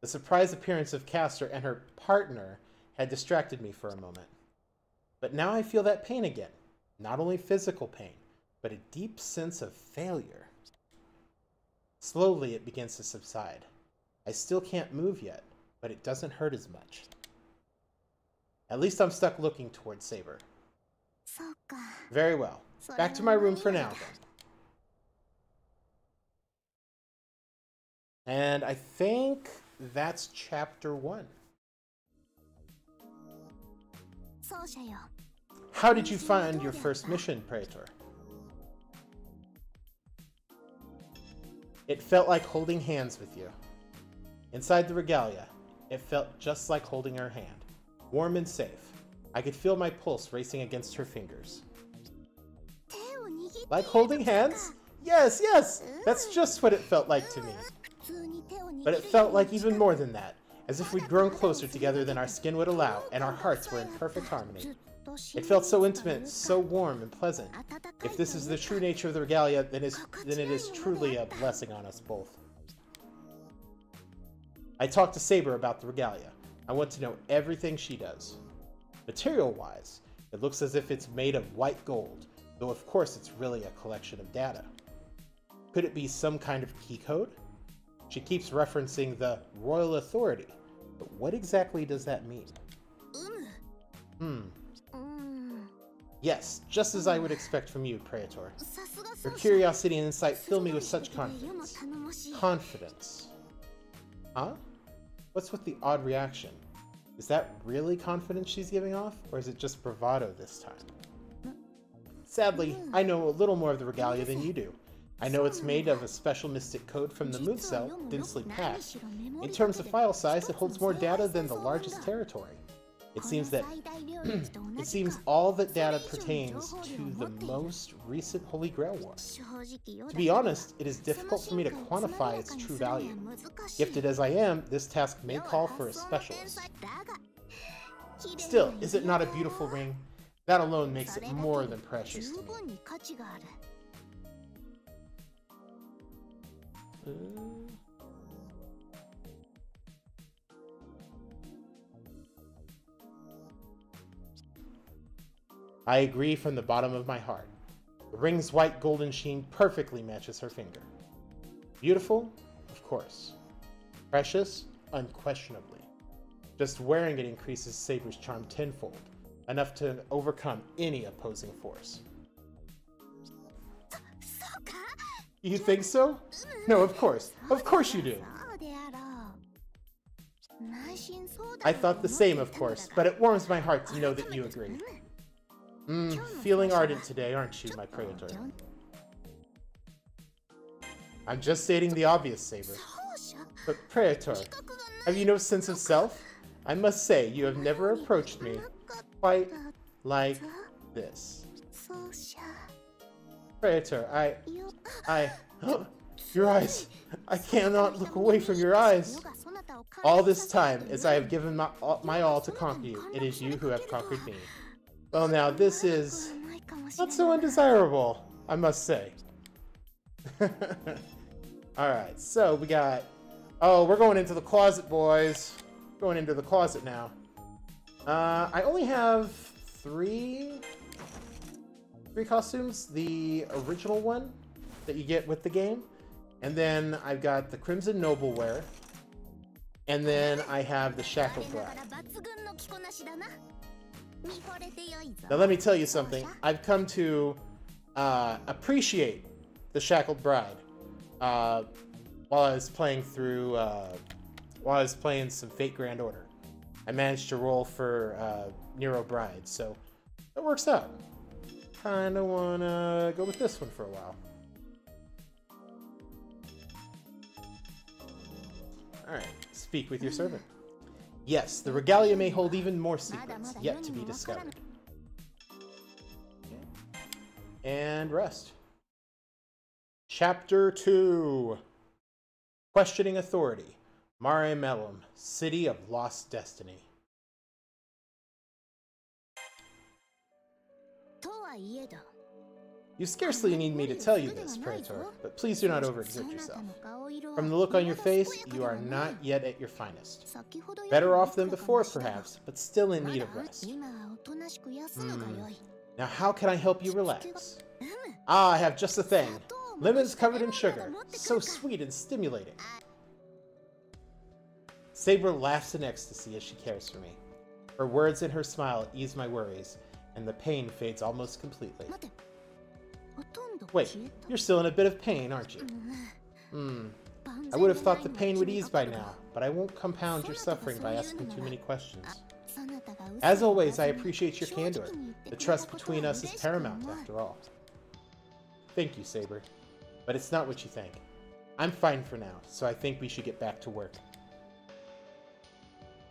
The surprise appearance of Castor and her partner had distracted me for a moment. But now I feel that pain again. Not only physical pain, but a deep sense of failure. Slowly it begins to subside. I still can't move yet, but it doesn't hurt as much. At least I'm stuck looking toward Saber. Very well. Back to my room for now, then. And I think that's chapter 1. How did you find your first mission, Praetor? It felt like holding hands with you. Inside the regalia, it felt just like holding her hand. Warm and safe. I could feel my pulse racing against her fingers. Like holding hands? Yes, yes! That's just what it felt like to me. But it felt like even more than that, as if we'd grown closer together than our skin would allow, and our hearts were in perfect harmony. It felt so intimate, so warm and pleasant. If this is the true nature of the regalia, then it is truly a blessing on us both. I talked to Saber about the regalia. I want to know everything she does. Material-wise, it looks as if it's made of white gold, though of course it's really a collection of data. Could it be some kind of key code? She keeps referencing the royal authority, but what exactly does that mean? Yes, just as I would expect from you, Praetor. Your curiosity and insight fill me with such confidence. Confidence. Huh? What's with the odd reaction? Is that really confidence she's giving off, or is it just bravado this time? Sadly, I know a little more of the regalia than you do. I know it's made of a special mystic code from the moon cell, densely packed. In terms of file size, it holds more data than the largest territory. It seems that it seems all that data pertains to the most recent Holy Grail War. To be honest, it is difficult for me to quantify its true value. Gifted as I am, this task may call for a specialist. Still, is it not a beautiful ring? That alone makes it more than precious to me. I agree from the bottom of my heart. The ring's white golden sheen perfectly matches her finger. Beautiful? Of course. Precious? Unquestionably. Just wearing it increases Saber's charm tenfold, enough to overcome any opposing force. You think so? No, of course. Of course you do. I thought the same, of course, but it warms my heart to know that you agree. Feeling ardent today, aren't you, my Praetor? I'm just stating the obvious, Saber. But Praetor, have you no sense of self? I must say, you have never approached me quite like this. Praetor, your eyes! I cannot look away from your eyes! All this time, as I have given my all to conquer you, it is you who have conquered me. Well now, this is not so undesirable, I must say. Alright, so we got... Oh, we're going into the closet, boys. Going into the closet now. I only have three costumes. The original one that you get with the game. And then I've got the Crimson Noble wear. And then I have the Shackled Bride. Now let me tell you something. I've come to appreciate the Shackled Bride while I was playing through, while I was playing some Fate Grand Order. I managed to roll for Nero Bride, so it works out. Kinda wanna go with this one for a while. Alright, speak with your servant. Yes, the regalia may hold even more secrets yet to be discovered. And rest. Chapter 2. Questioning Authority. Mare Mellum, City of Lost Destiny. You scarcely need me to tell you this, Praetor, but please do not overexert yourself. From the look on your face, you are not yet at your finest. Better off than before, perhaps, but still in need of rest. Now how can I help you relax? Ah, I have just the thing. Lemons covered in sugar. So sweet and stimulating. Saber laughs in ecstasy as she cares for me. Her words and her smile ease my worries, and the pain fades almost completely. Wait, you're still in a bit of pain, aren't you? I would have thought the pain would ease by now, but I won't compound your suffering by asking too many questions. As always, I appreciate your candor. The trust between us is paramount, after all. Thank you, Saber. But it's not what you think. I'm fine for now, so I think we should get back to work.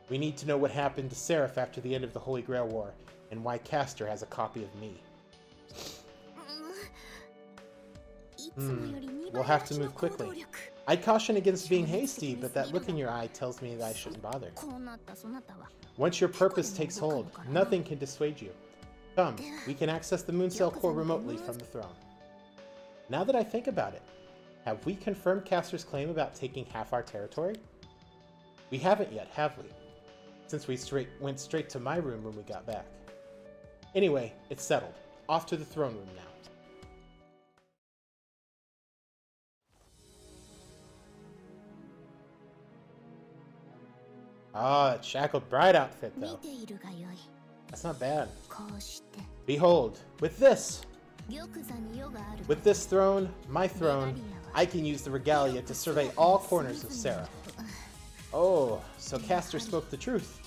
We need to know what happened to Seraph after the end of the Holy Grail War, and why Castor has a copy of me. We'll have to move quickly. I'd caution against being hasty, but that look in your eye tells me that I shouldn't bother. Once your purpose takes hold, nothing can dissuade you. Come, we can access the Mooncell core remotely from the throne. Now that I think about it, have we confirmed Castor's claim about taking half our territory? We haven't yet, have we? Since we went straight to my room when we got back. Anyway, it's settled. Off to the throne room now. Ah, that shackled bride outfit, though. That's not bad. Behold, with this throne, my throne, I can use the regalia to survey all corners of Seraph. Oh, so Castor spoke the truth.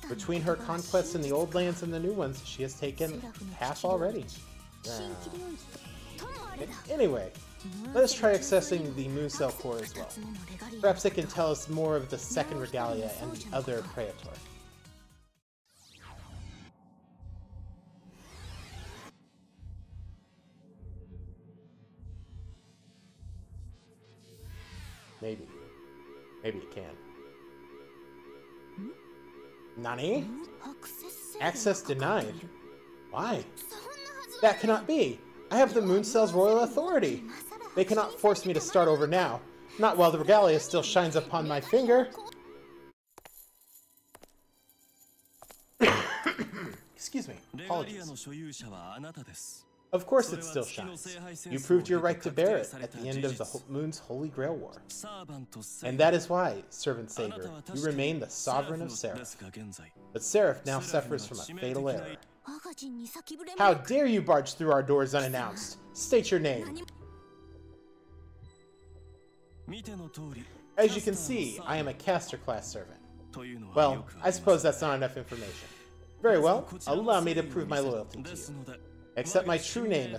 Between her conquests in the old lands and the new ones, she has taken half already. Anyway, let us try accessing the Mooncell core as well. Perhaps it can tell us more of the second regalia and the other Praetor. Maybe. Maybe it can. Nani? Access denied? Why? That cannot be! I have the Mooncell's royal authority! They cannot force me to start over now. Not while the regalia still shines upon my finger. Excuse me. Apologies. Of course it still shines. You proved your right to bear it at the end of the Moon's Holy Grail War. And that is why, Servant Saber, you remain the sovereign of Seraph. But Seraph now suffers from a fatal error. How dare you barge through our doors unannounced? State your name. As you can see, I am a Castor-class servant. Well, I suppose that's not enough information. Very well, allow me to prove my loyalty to you. Accept my true name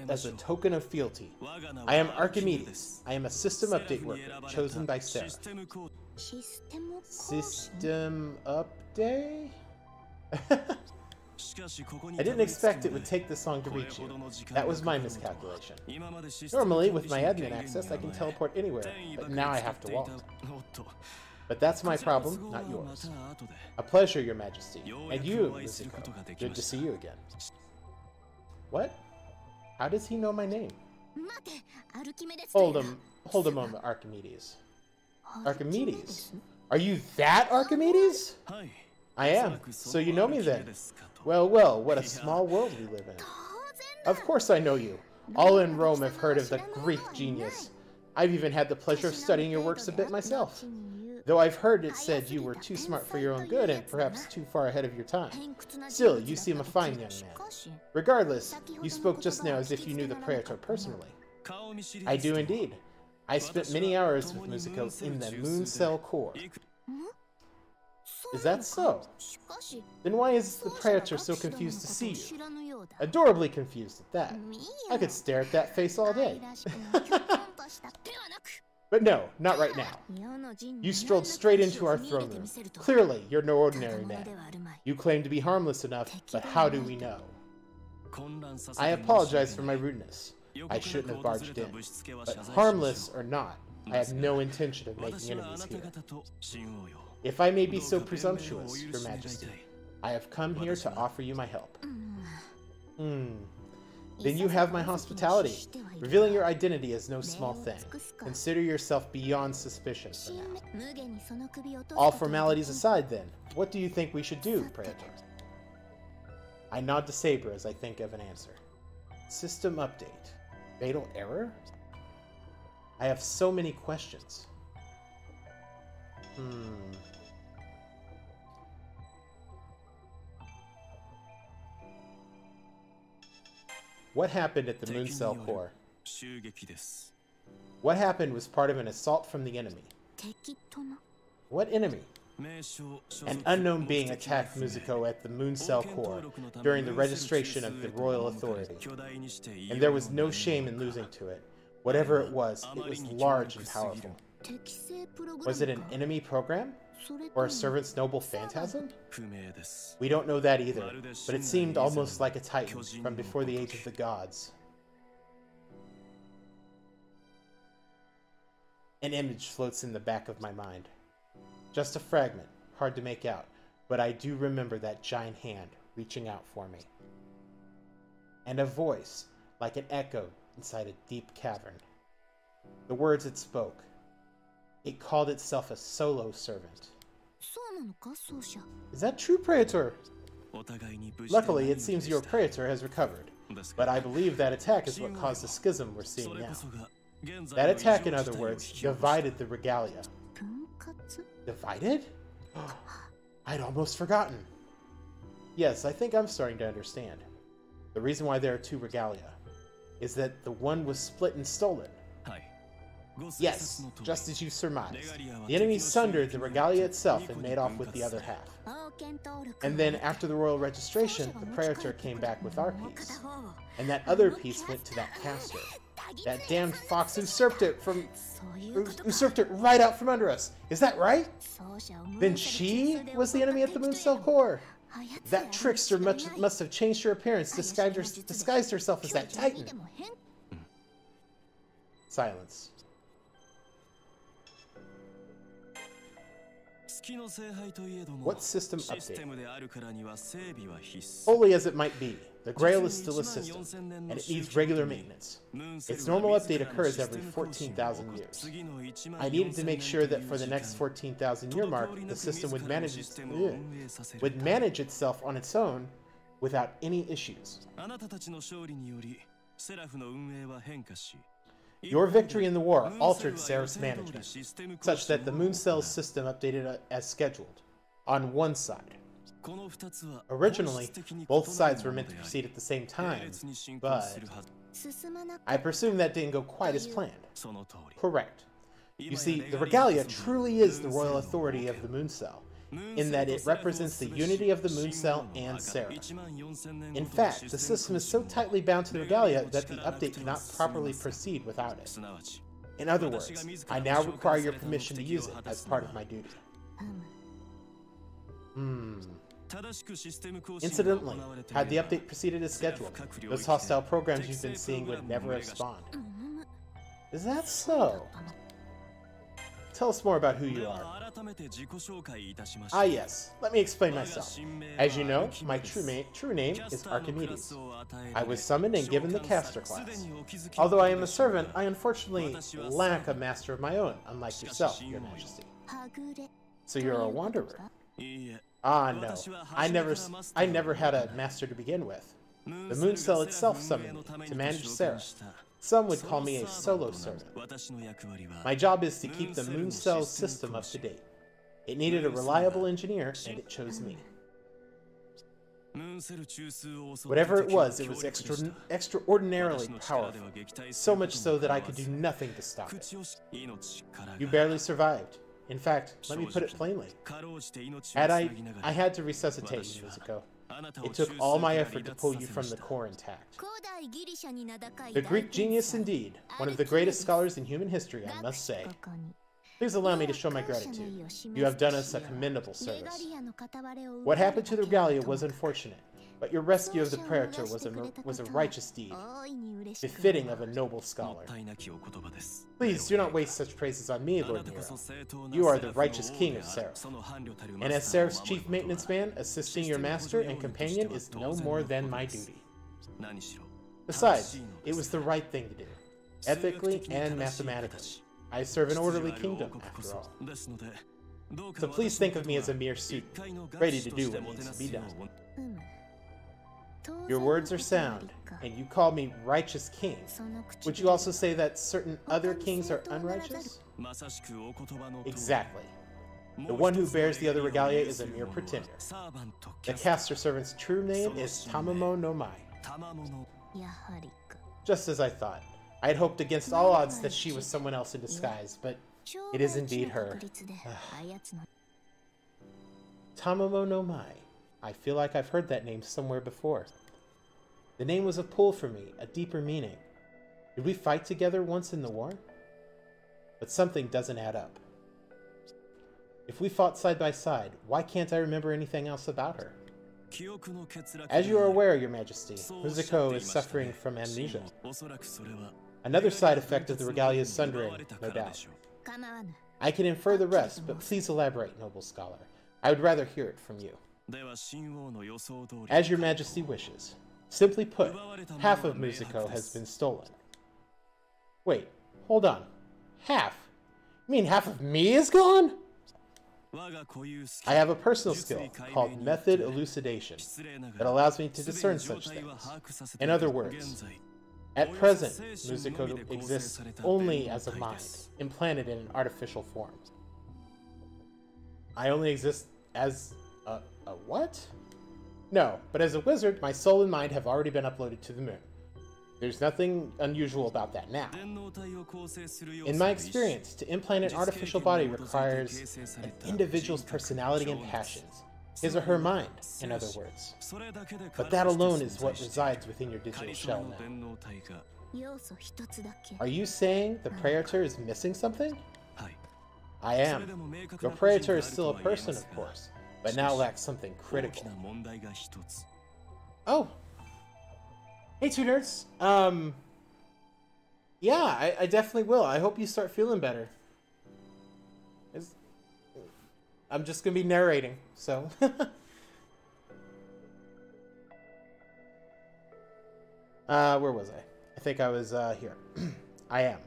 as a token of fealty. I am Archimedes. I am a system update worker, chosen by Seraph. System update? I didn't expect it would take this long to reach you. That was my miscalculation. Normally, with my admin access, I can teleport anywhere, but now I have to walk. But that's my problem, not yours. A pleasure, Your Majesty. And you, Mizuko. Good to see you again. What? How does he know my name? Hold a moment, Archimedes. Archimedes? Are you that Archimedes? I am. So you know me then. Well, well, what a small world we live in. Of course I know you. All in Rome have heard of the Greek genius. I've even had the pleasure of studying your works a bit myself. Though I've heard it said you were too smart for your own good and perhaps too far ahead of your time. Still, you seem a fine young man. Regardless, you spoke just now as if you knew the Praetor personally. I do indeed. I spent many hours with Mizuko in the Mooncell core. Is that so? Then why is the Praetor so confused to see you? Adorably confused at that. I could stare at that face all day. But no, not right now. You strolled straight into our throne room. Clearly, you're no ordinary man. You claim to be harmless enough, but how do we know? I apologize for my rudeness. I shouldn't have barged in. But harmless or not, I have no intention of making enemies here. If I may be so presumptuous, Your Majesty, I have come here to offer you my help. Then you have my hospitality. Revealing your identity is no small thing. Consider yourself beyond suspicion for now. All formalities aside then, what do you think we should do, Praetor? I nod to Saber as I think of an answer. System update. Fatal error? I have so many questions. What happened at the moon cell core? What happened was part of an assault from the enemy. What enemy? An unknown being attacked Muzuko at the moon cell core during the registration of the royal authority. And there was no shame in losing to it. Whatever it was large and powerful. Was it an enemy program? Or a servant's noble phantasm? We don't know that either, but it seemed almost like a titan from before the age of the gods. An image floats in the back of my mind. Just a fragment, hard to make out, but I do remember that giant hand reaching out for me. And a voice, like an echo inside a deep cavern. The words it spoke. It called itself a solo servant. Is that true, Praetor? Luckily, it seems your Praetor has recovered, but I believe that attack is what caused the schism we're seeing now. That attack, in other words, divided the regalia. Divided? I'd almost forgotten. Yes, I think I'm starting to understand. The reason why there are two regalia is that the one was split and stolen. Yes, just as you surmised. The enemy sundered the regalia itself and made off with the other half. And then, after the royal registration, the Praetor came back with our piece. And that other piece went to that caster. That damned fox usurped it right out from under us. Is that right? Then she was the enemy at the moon cell core. That trickster must have changed her appearance, disguised herself as that titan. Silence. What system update? Holy as it might be, the Grail is still a system, and it needs regular maintenance. Its normal update occurs every 14,000 years. I needed to make sure that for the next 14,000 year mark, the system would manage itself on its own without any issues. Your victory in the war altered Seraph's management, such that the moon cell system updated as scheduled, on one side. Originally, both sides were meant to proceed at the same time, but I presume that didn't go quite as planned. Correct. You see, the regalia truly is the royal authority of the moon cell, in that it represents the unity of the moon cell and Seraph. In fact, the system is so tightly bound to the regalia that the update cannot properly proceed without it. In other words, I now require your permission to use it as part of my duty. Incidentally, had the update proceeded as scheduled, those hostile programs you've been seeing would never have spawned. Is that so? Tell us more about who you are. Ah yes, let me explain myself. As you know, my true name is Archimedes. I was summoned and given the caster class. Although I am a servant, I unfortunately lack a master of my own, unlike yourself, your majesty. So you're a wanderer? Ah no, I never had a master to begin with. The moon cell itself summoned me to manage Seraph. Some would call me a solo servant. My job is to keep the moon cell system up to date. It needed a reliable engineer, and it chose me. Whatever it was extraordinarily powerful, so much so that I could do nothing to stop it. You barely survived. In fact, let me put it plainly. I had to resuscitate you, Mizuko. It took all my effort to pull you from the core intact. The Greek genius indeed, one of the greatest scholars in human history, I must say. Please allow me to show my gratitude. You have done us a commendable service. What happened to the regalia was unfortunate, but your rescue of the Praetor was a righteous deed, befitting of a noble scholar. Please do not waste such praises on me, Lord Nero. You are the righteous king of Seraph. And as Seraph's chief maintenance man, assisting your master and companion is no more than my duty. Besides, it was the right thing to do, ethically and mathematically. I serve an orderly kingdom, after all. So please think of me as a mere student, ready to do what needs to be done. Your words are sound, and you call me righteous king. Would you also say that certain other kings are unrighteous? Exactly. The one who bears the other regalia is a mere pretender. The caster servant's true name is Tamamo no Mai. Just as I thought. I had hoped against all odds that she was someone else in disguise, but it is indeed her. Tamamo no Mai. I feel like I've heard that name somewhere before. The name was a pull for me, a deeper meaning. Did we fight together once in the war? But something doesn't add up. If we fought side by side, why can't I remember anything else about her? As you are aware, Your Majesty, Mizuko is suffering from amnesia. Another side effect of the regalia's sundering, no doubt. I can infer the rest, but please elaborate, noble scholar. I would rather hear it from you. As Your Majesty wishes. Simply put, half of Mizuko has been stolen. Wait, hold on. Half? You mean half of me is gone? I have a personal skill called Method Elucidation that allows me to discern such things. In other words, at present, Mizuko exists only as a mind, implanted in an artificial form. I only exist as a what? No, but as a wizard, my soul and mind have already been uploaded to the moon. There's nothing unusual about that now. In my experience, to implant an artificial body requires an individual's personality and passions. His or her mind, in other words. But that alone is what resides within your digital shell now. Are you saying the Praetor is missing something? I am. Your Praetor is still a person, of course, but now lacks something critical. Oh! Hey, two nerds. Yeah, I definitely will. I hope you start feeling better. I'm just gonna be narrating, so. Where was I? I think I was, here. I am.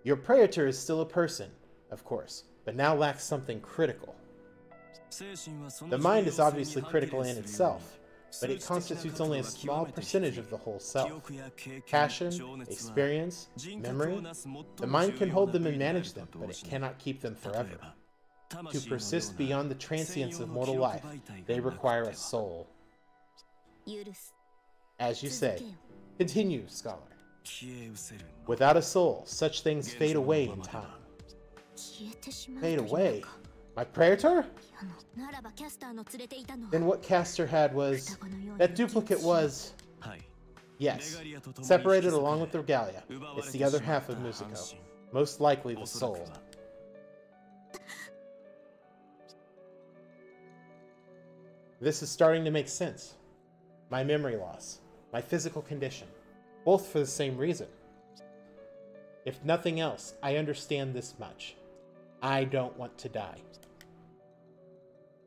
Your Praetor is still a person, of course, but now lacks something critical. The mind is obviously critical in itself, but it constitutes only a small percentage of the whole self. Passion, experience, memory, the mind can hold them and manage them, but it cannot keep them forever. To persist beyond the transience of mortal life, they require a soul. As you say. Continue, scholar. Without a soul, such things fade away in time. Fade away? My Praetor? Then what Castor had was... That duplicate was... Yes, separated along with the regalia. It's the other half of Mizuko. Most likely the soul. This is starting to make sense. My memory loss. My physical condition. Both for the same reason. If nothing else, I understand this much. I don't want to die.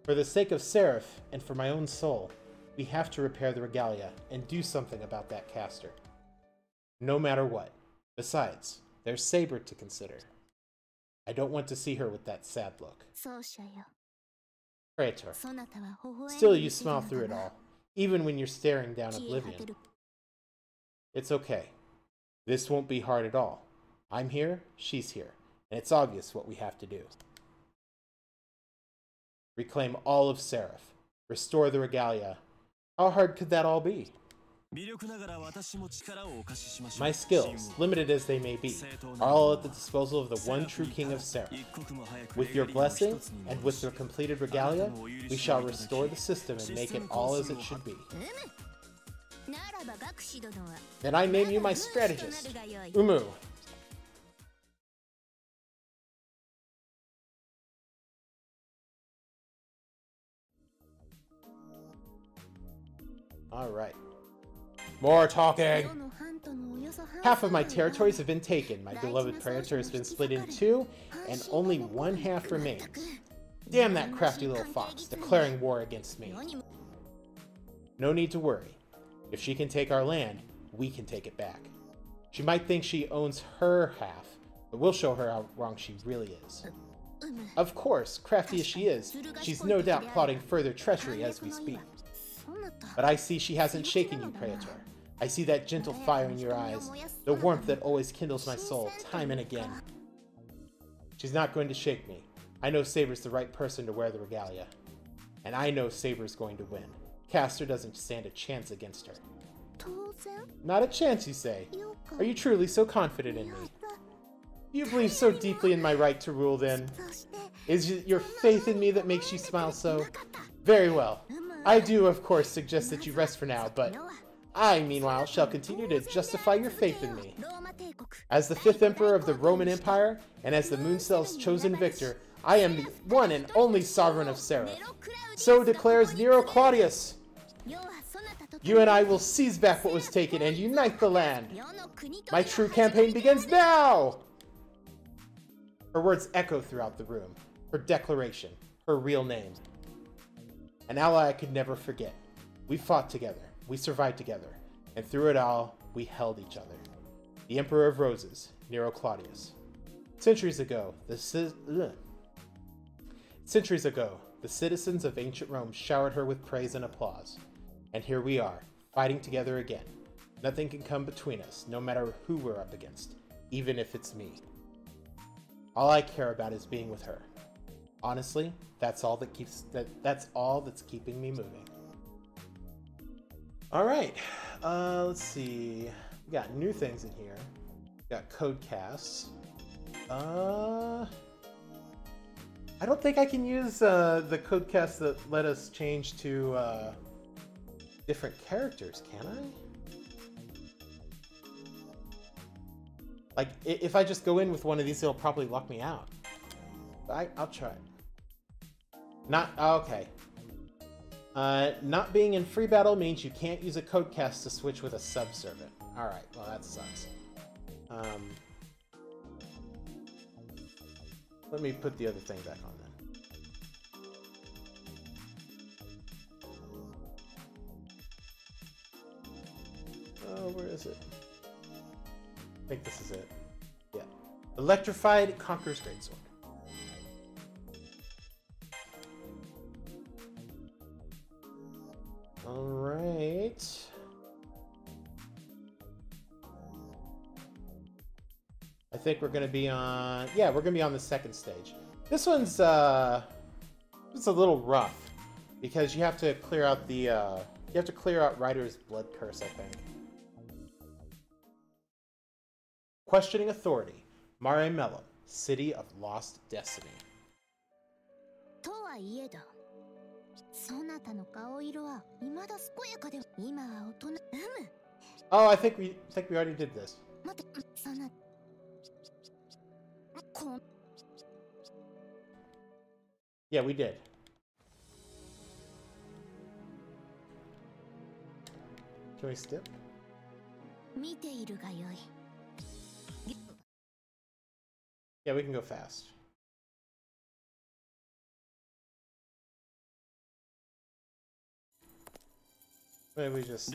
For the sake of Seraph, and for my own soul, we have to repair the regalia and do something about that Castor. No matter what. Besides, there's Saber to consider. I don't want to see her with that sad look. Praetor. Still, you smile through it all, even when you're staring down oblivion. It's okay. This won't be hard at all. I'm here, she's here, and it's obvious what we have to do. Reclaim all of Seraph. Restore the regalia. How hard could that all be? My skills, limited as they may be, are all at the disposal of the one true king of Seraph. With your blessing, and with the completed regalia, we shall restore the system and make it all as it should be. Then I name you my strategist, Umu. Alright. More talking! Half of my territories have been taken, my beloved Praetor has been split in two, and only one half remains. Damn that crafty little fox, declaring war against me. No need to worry. If she can take our land, we can take it back. She might think she owns her half, but we'll show her how wrong she really is. Of course, crafty as she is, she's no doubt plotting further treachery as we speak. But I see she hasn't shaken you, Praetor. I see that gentle fire in your eyes, the warmth that always kindles my soul, time and again. She's not going to shake me. I know Saber's the right person to wear the regalia. And I know Saber's going to win. Castor doesn't stand a chance against her. Not a chance, you say? Are you truly so confident in me? Do you believe so deeply in my right to rule, then? Is it your faith in me that makes you smile so? Very well. I do, of course, suggest that you rest for now, but I, meanwhile, shall continue to justify your faith in me. As the 5th Emperor of the Roman Empire, and as the Mooncell's chosen victor, I am the one and only sovereign of Seraph. So declares Nero Claudius. You and I will seize back what was taken and unite the land. My true campaign begins now! Her words echo throughout the room. Her declaration. Her real name. An ally I could never forget. We fought together. We survived together. And through it all, we held each other. The Emperor of Roses, Nero Claudius. Centuries ago, the citizens of ancient Rome showered her with praise and applause. And here we are, fighting together again. Nothing can come between us, no matter who we're up against, even if it's me. All I care about is being with her. Honestly, that's all that's keeping me moving. All right, let's see. We got new things in here. We got code casts. I don't think I can use the code casts that let us change to different characters, can I? Like, if I just go in with one of these, it'll probably lock me out. But I'll try it. Okay. Not being in free battle means you can't use a code cast to switch with a subservient. Alright, well that sucks. Let me put the other thing back on then. Oh, where is it? I think this is it. Yeah. Electrified Conqueror's Greatsword. Alright. I think we're gonna be on... Yeah, we're gonna be on the second stage. This one's, it's a little rough. Because you have to clear out the, you have to clear out Ryder's Blood Curse, I think. Questioning Authority. Mare Mellum, City of Lost Destiny. Oh, I think we already did this. Yeah, we did. Can we skip? Yeah, we can go fast. Maybe we just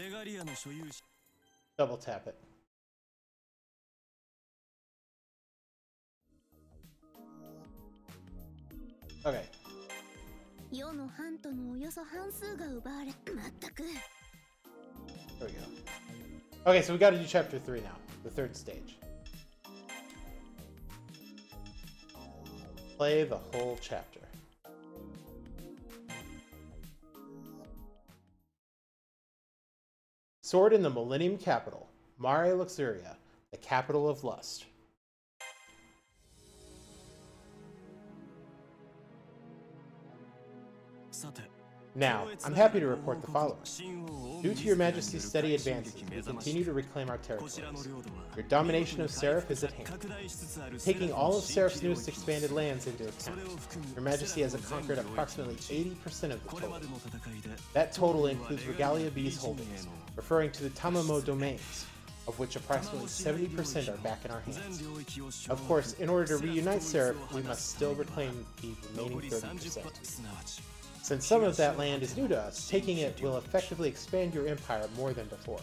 double tap it. Okay. There we go. Okay, so we gotta do chapter 3 now, the third stage. Play the whole chapter. Sword in the Millennium Capital, Mare Luxuria, the capital of lust. Now, I'm happy to report the following. Due to your Majesty's steady advances, we continue to reclaim our territories. Your domination of Seraph is at hand. Taking all of Seraph's newest expanded lands into account, your Majesty has conquered approximately 80% of the total. That total includes Regalia B's holdings, referring to the Tamamo domains, of which approximately 70% are back in our hands. Of course, in order to reunite Seraph, we must still reclaim the remaining 30%. Since some of that land is new to us, taking it will effectively expand your empire more than before.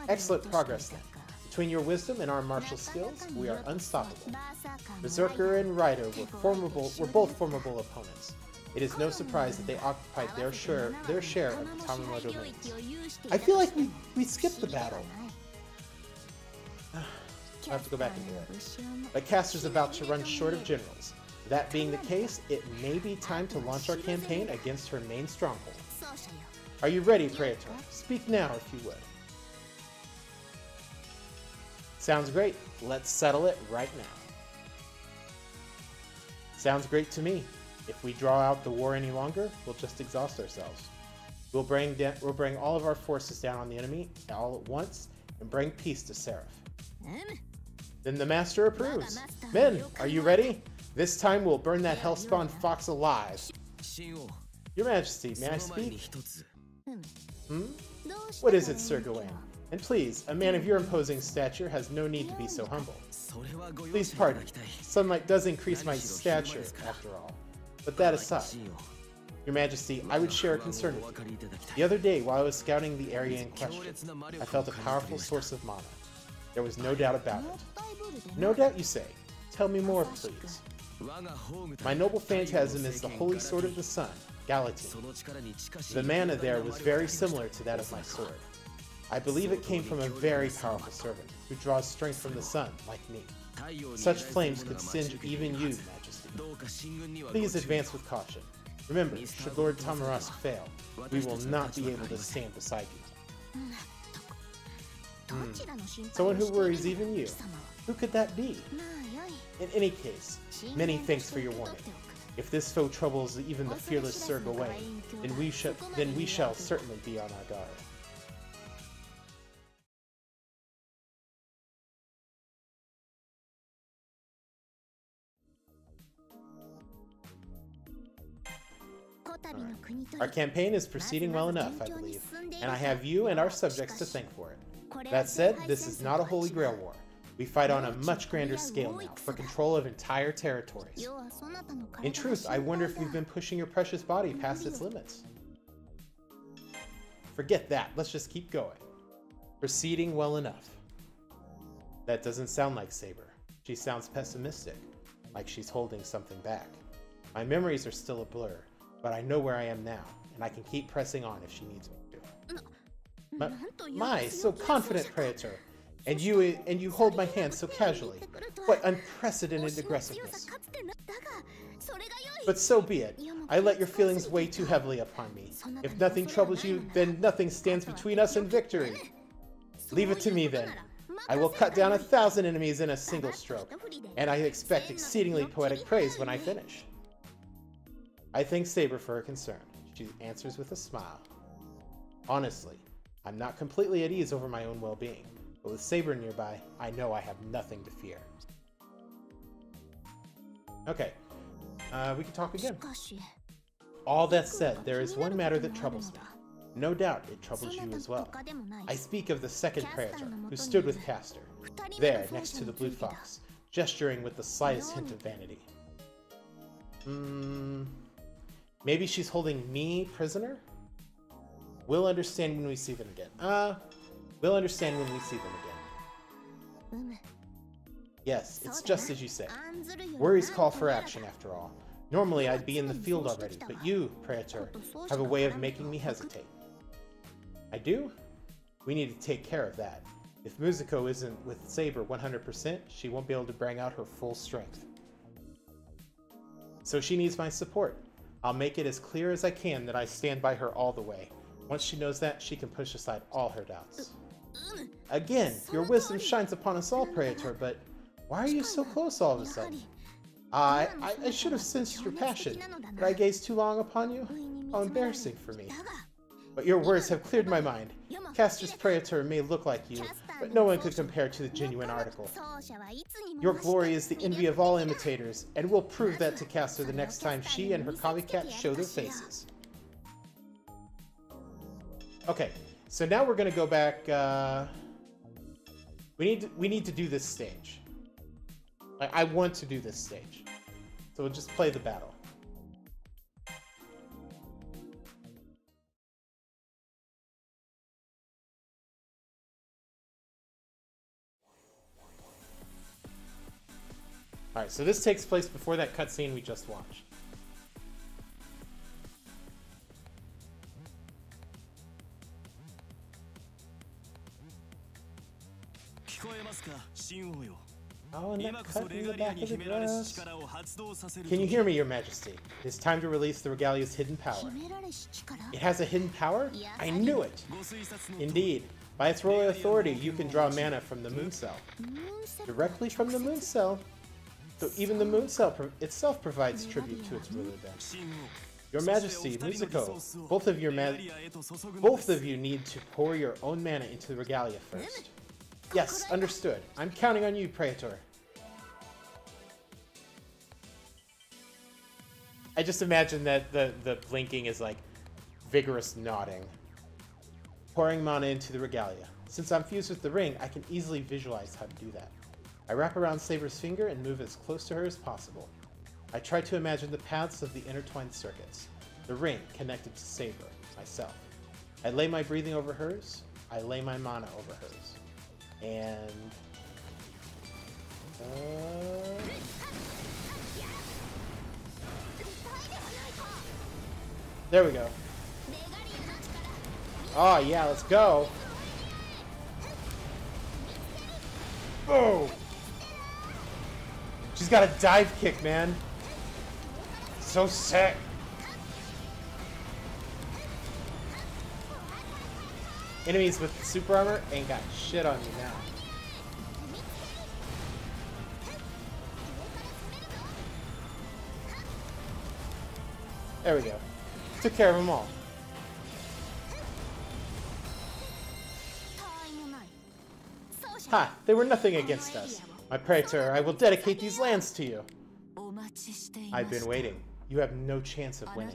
Excellent progress then. Between your wisdom and our martial skills, we are unstoppable. Berserker and Rider were both formidable opponents. It is no surprise that they occupied their share of the Tamamo domains. I feel like we skipped the battle. I have to go back and do it. But Caster's about to run short of generals. That being the case, it may be time to launch our campaign against her main stronghold. Are you ready, Praetor? Speak now, if you would. Sounds great. Let's settle it right now. Sounds great to me. If we draw out the war any longer, we'll just exhaust ourselves. We'll bring all of our forces down on the enemy all at once and bring peace to Seraph. Then the master approves. Men, are you ready? This time we'll burn that hellspawn fox alive. Your Majesty, may I speak? What is it, Sir Gawain? And please, a man of your imposing stature has no need to be so humble. Please pardon. Sunlight does increase my stature, after all. But that aside, Your Majesty, I would share a concern with you. The other day, while I was scouting the area in question, I felt a powerful source of mana. There was no doubt about it. No doubt, you say? Tell me more, please. My noble phantasm is the holy sword of the sun, Galatine. The mana there was very similar to that of my sword. I believe it came from a very powerful servant, who draws strength from the sun, like me. Such flames could singe even you, Majesty. Please advance with caution. Remember, should Lord Tamarask fail, we will not be able to stand beside you. Someone who worries even you. Who could that be? In any case, many thanks for your warning. If this foe troubles even the fearless Sir Gawain, then we shall certainly be on our guard. Right. Our campaign is proceeding well enough, I believe, and I have you and our subjects to thank for it. That said, this is not a Holy Grail war. We fight on a much grander scale now, for control of entire territories. In truth, I wonder if we've been pushing your precious body past its limits. Forget that, let's just keep going. Proceeding well enough. That doesn't sound like Saber. She sounds pessimistic, like she's holding something back. My memories are still a blur, but I know where I am now, and I can keep pressing on if she needs me to. My, so confident, Praetor! And you hold my hand so casually. What unprecedented aggressiveness. But so be it. I let your feelings weigh too heavily upon me. If nothing troubles you, then nothing stands between us and victory. Leave it to me then. I will cut down 1,000 enemies in a single stroke, and I expect exceedingly poetic praise when I finish. I thank Saber for her concern. She answers with a smile. Honestly, I'm not completely at ease over my own well-being, but with Saber nearby, I know I have nothing to fear. Okay, we can talk again. All that said, there is one matter that troubles me. No doubt it troubles you as well. I speak of the second Praetor, who stood with Castor, there next to the Blue Fox, gesturing with the slightest hint of vanity. Maybe she's holding me prisoner? We'll understand when we see them again. We'll understand when we see them again. Yes, it's just as you say. Worries call for action, after all. Normally I'd be in the field already, but you, Praetor, have a way of making me hesitate. I do? We need to take care of that. If Musico isn't with Saber 100%, she won't be able to bring out her full strength. So she needs my support. I'll make it as clear as I can that I stand by her all the way. Once she knows that, she can push aside all her doubts. Again, your wisdom shines upon us all, Praetor, but why are you so close all of a sudden? I should have sensed your passion. Did I gaze too long upon you? How embarrassing for me. But your words have cleared my mind. Castor's Praetor may look like you, but no one could compare to the genuine article. Your glory is the envy of all imitators, and we'll prove that to Castor the next time she and her copycats show their faces. Okay, so now we're gonna go back. We need to do this stage. I want to do this stage, so we'll just play the battle. Alright, so this takes place before that cutscene we just watched. Oh, and that cut in the back of the dress. Can you hear me, Your Majesty? It is time to release the Regalia's hidden power. It has a hidden power? I knew it! Indeed. By its royal authority, you can draw mana from the moon cell. Directly from the moon cell? So even the moon cell itself provides tribute to its ruler then. Your Majesty, Musico, both of you need to pour your own mana into the Regalia first. Yes, understood. I'm counting on you, Praetor. I just imagine that the blinking is like vigorous nodding. Pouring mana into the Regalia. Since I'm fused with the ring, I can easily visualize how to do that. I wrap around Saber's finger and move as close to her as possible. I try to imagine the paths of the intertwined circuits. The ring connected to Saber, myself. I lay my breathing over hers. I lay my mana over hers. And... there we go. Oh yeah, let's go. Oh! She's got a dive kick, man. So sick. Enemies with super armor ain't got shit on you now. There we go. Took care of them all. Ha! They were nothing against us. My Praetor, I will dedicate these lands to you. I've been waiting. You have no chance of winning.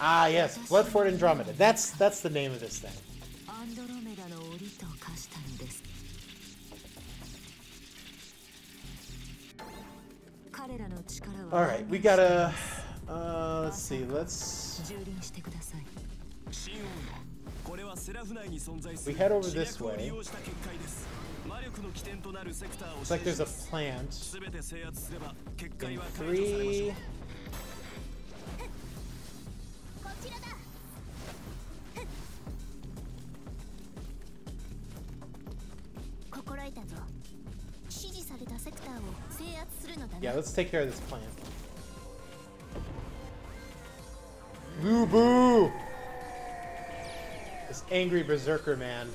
Ah, yes, Blood Fort Andromeda. That's the name of this thing. Alright, we gotta... let's see, we head over this way. Looks like there's a plant. In 3... yeah, let's take care of this plant. Boo boo! This angry berserker man.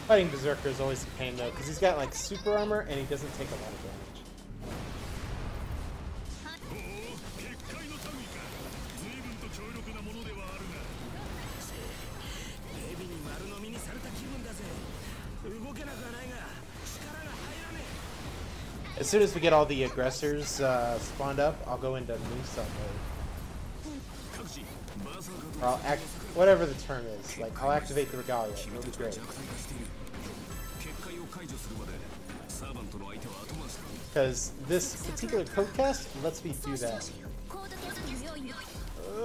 Fighting berserker is always a pain though, because he's got like super armor and he doesn't take a lot of damage. As soon as we get all the aggressors spawned up, I'll go into moonsault mode. Or I'll act, whatever the term is. Like, I'll activate the Regalia. It'll be great. Because this particular code cast lets me do that.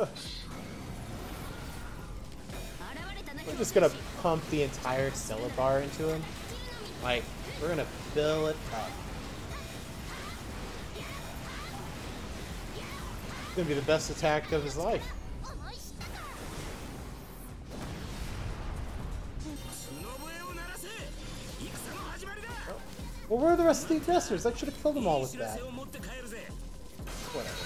Ugh. We're just gonna pump the entire Extella bar into him. Like, we're gonna fill it up. It's gonna be the best attack of his life. Well, where are the rest of the aggressors? I should have killed them all with that. Whatever.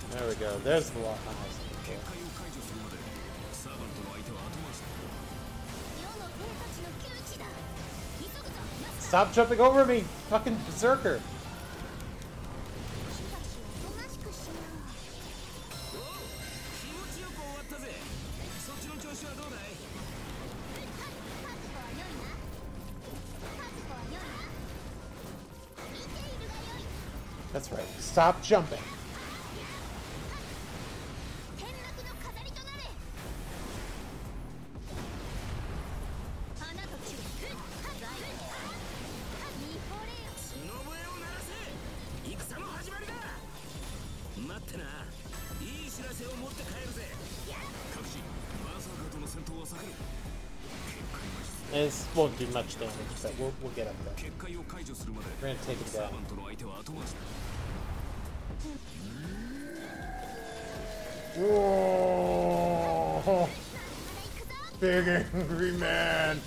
There we go. There's the lock on us. Stop jumping over me, fucking berserker! That's right. Stop jumping. And this won't do much damage, but we'll get up there. We're gonna take him down. Whoa! Big angry man!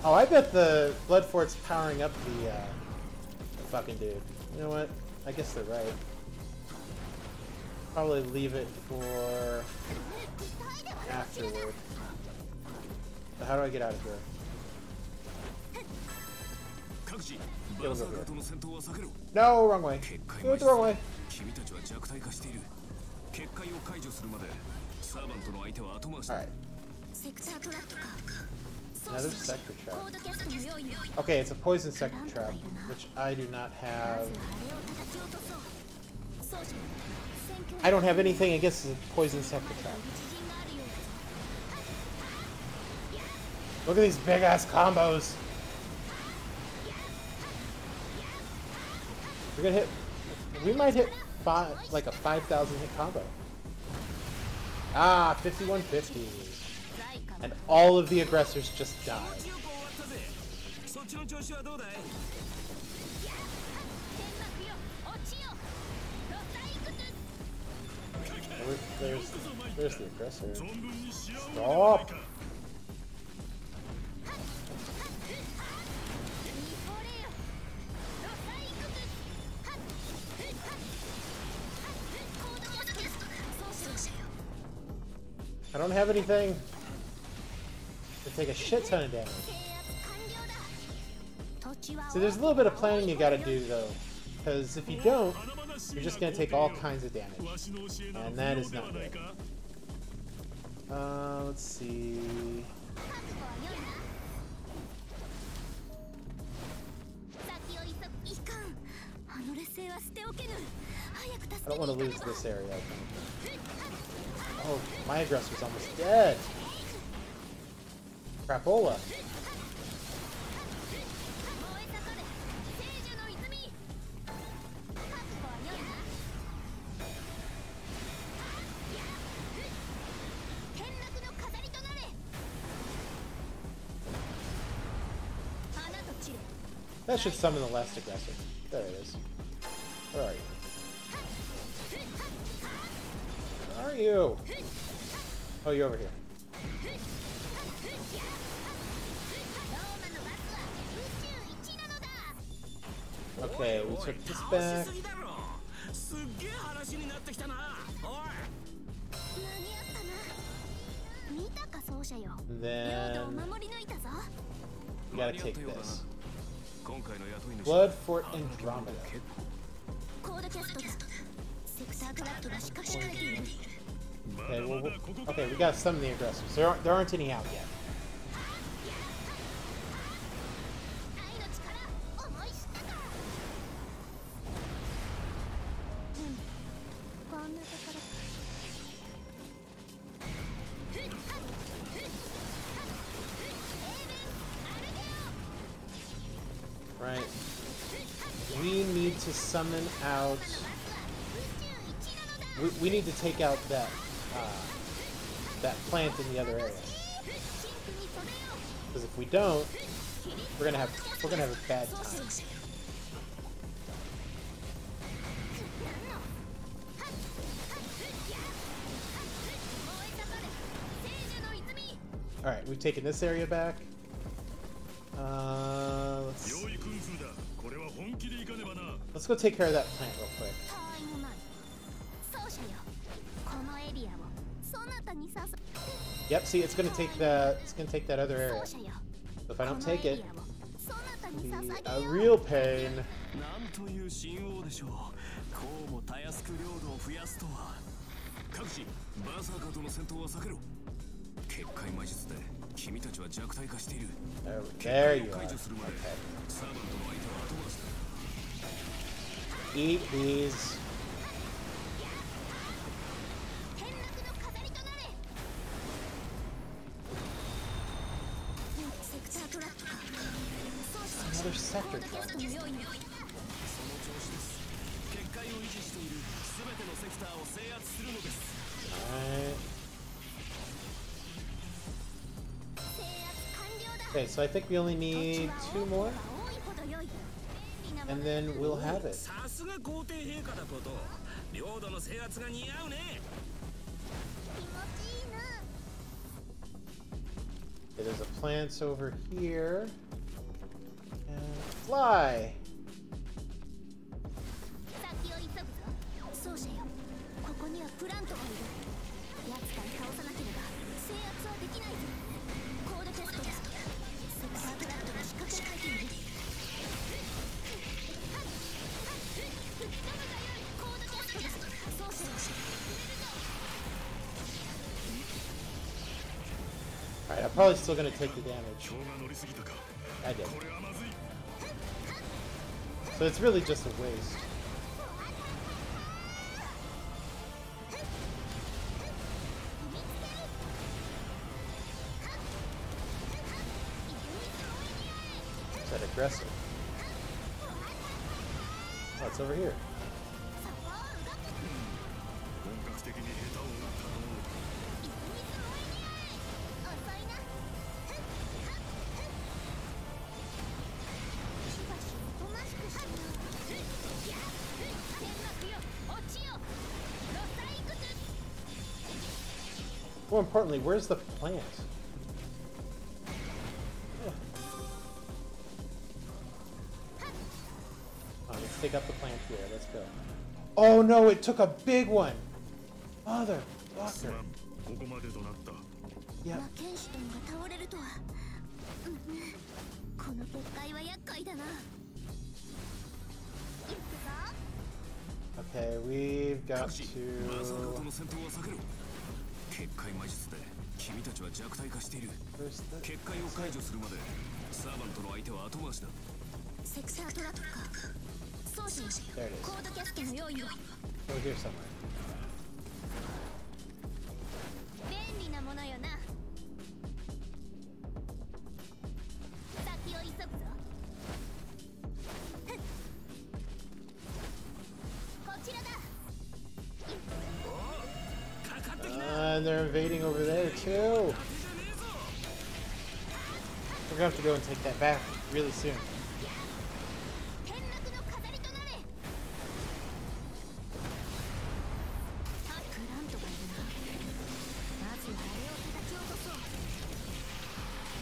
Oh, I bet the Blood Fort's powering up the fucking dude. You know what? I guess they're right. Probably leave it for afterward. So how do I get out of here? Get over here. No, wrong way. We went the wrong way. Alright. Another sector trap. Okay, it's a poison sector trap, which I do not have. I don't have anything against the poison sector trap. Look at these big ass combos. We're gonna hit. We might hit like a 5,000 hit combo. Ah, 5150. And all of the aggressors just died. There's the aggressor. Stop! I don't have anything to take a shit ton of damage. So there's a little bit of planning you gotta do though, because if you don't, you're just gonna take all kinds of damage, and that is not good. Let's see. I don't want to lose this area, I think. Oh, my aggressor's almost dead. Crapola. That should summon the last aggressor. There it is. Where are you? Where are you? Oh, you're over here. Okay, we took this back. Then we gotta take this. Blood Fort Andromeda. Okay, we got some of the aggressors. There aren't any out yet. Right. We need to summon out. We need to take out that plant in the other area. Because if we don't, we're gonna have a bad time. All right, we've taken this area back. Let's see. Let's go take care of that plant real quick. Yep, see, it's gonna take that other area. So if I don't take it, it'll be a real pain. There you are. Okay. Eat these. Another sector drop. Alright. Okay, so I think we only need 2 more. And then we'll have it. Okay, there's a plant over here. And fly! Alright, I'm probably still gonna take the damage. I did. So it's really just a waste. Is that aggressive? Oh, it's over here. More importantly, where's the plant? Yeah. Oh, let's take out the plant here. Let's go. Oh no, it took a big one! Motherfucker. Yep. Okay, we've got to... Where's the... There it is. Over here somewhere. And they're invading over there too. We're gonna have to go and take that back really soon.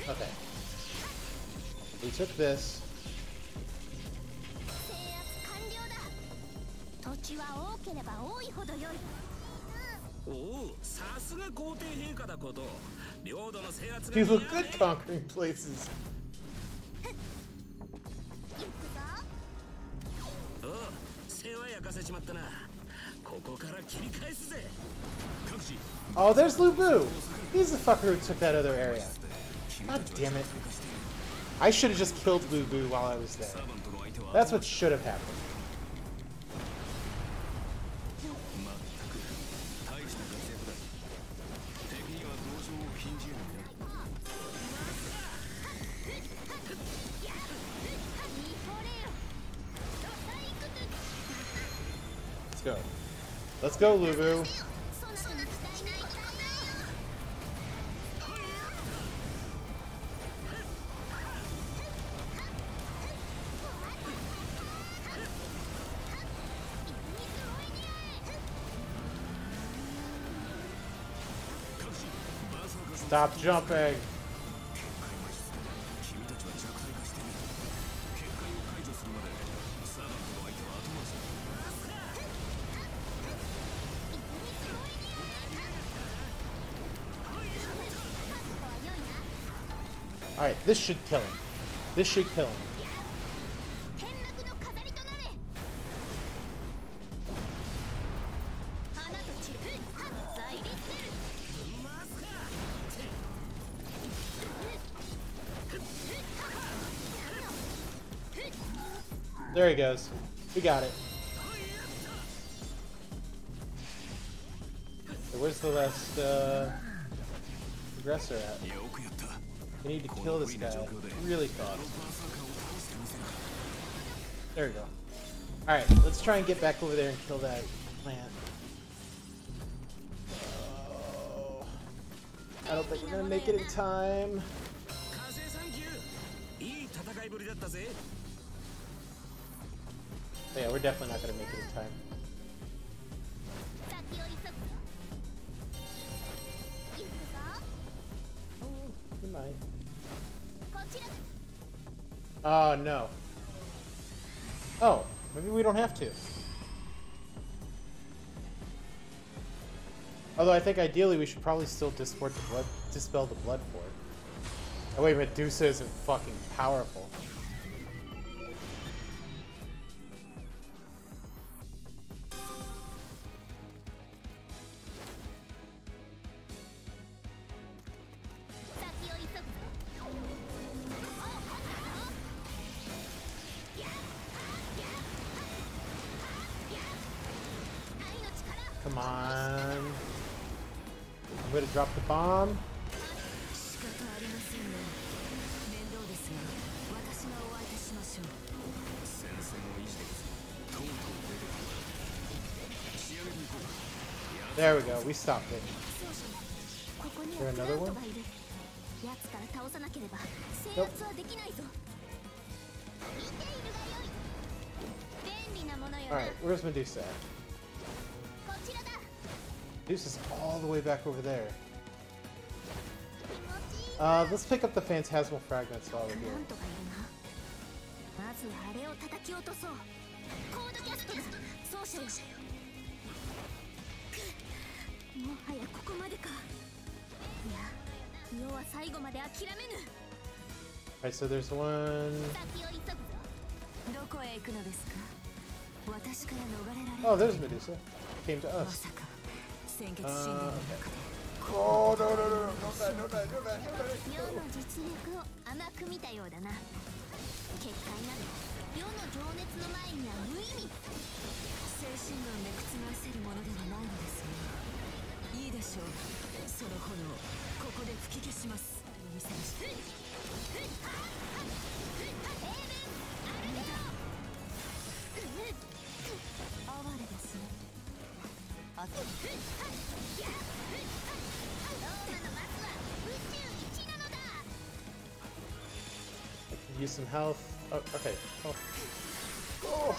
Okay. We took this. You look good conquering places. Oh, there's Lubu! He's the fucker who took that other area. God damn it. I should have just killed Lubu while I was there. That's what should have happened. Let's go. Let's go, Lubu. Stop jumping. Alright, this should kill him. This should kill him. There he goes. We got it. So where's the last aggressor at? We need to kill this guy really fast. There we go. Alright, let's try and get back over there and kill that plant. Oh, I don't think we're gonna make it in time. Yeah, we're definitely not gonna make it in time. You might. Oh, no. Oh, maybe we don't have to. Although I think ideally we should probably still dispel the blood for it. Oh wait, Medusa isn't fucking powerful. Come on. I'm gonna drop the bomb. There we go, we stopped it. Is there another one? Nope. Alright, where's Medusa at? Medusa's all the way back over there. Let's pick up the Phantasmal Fragments while we're here. Alright, so there's one... Oh, there's Medusa. Came to us. Okay. Oh, no, no, no, no, don't die, don't die, don't die, don't die. Use some health. Oh, okay. Oh. Oh.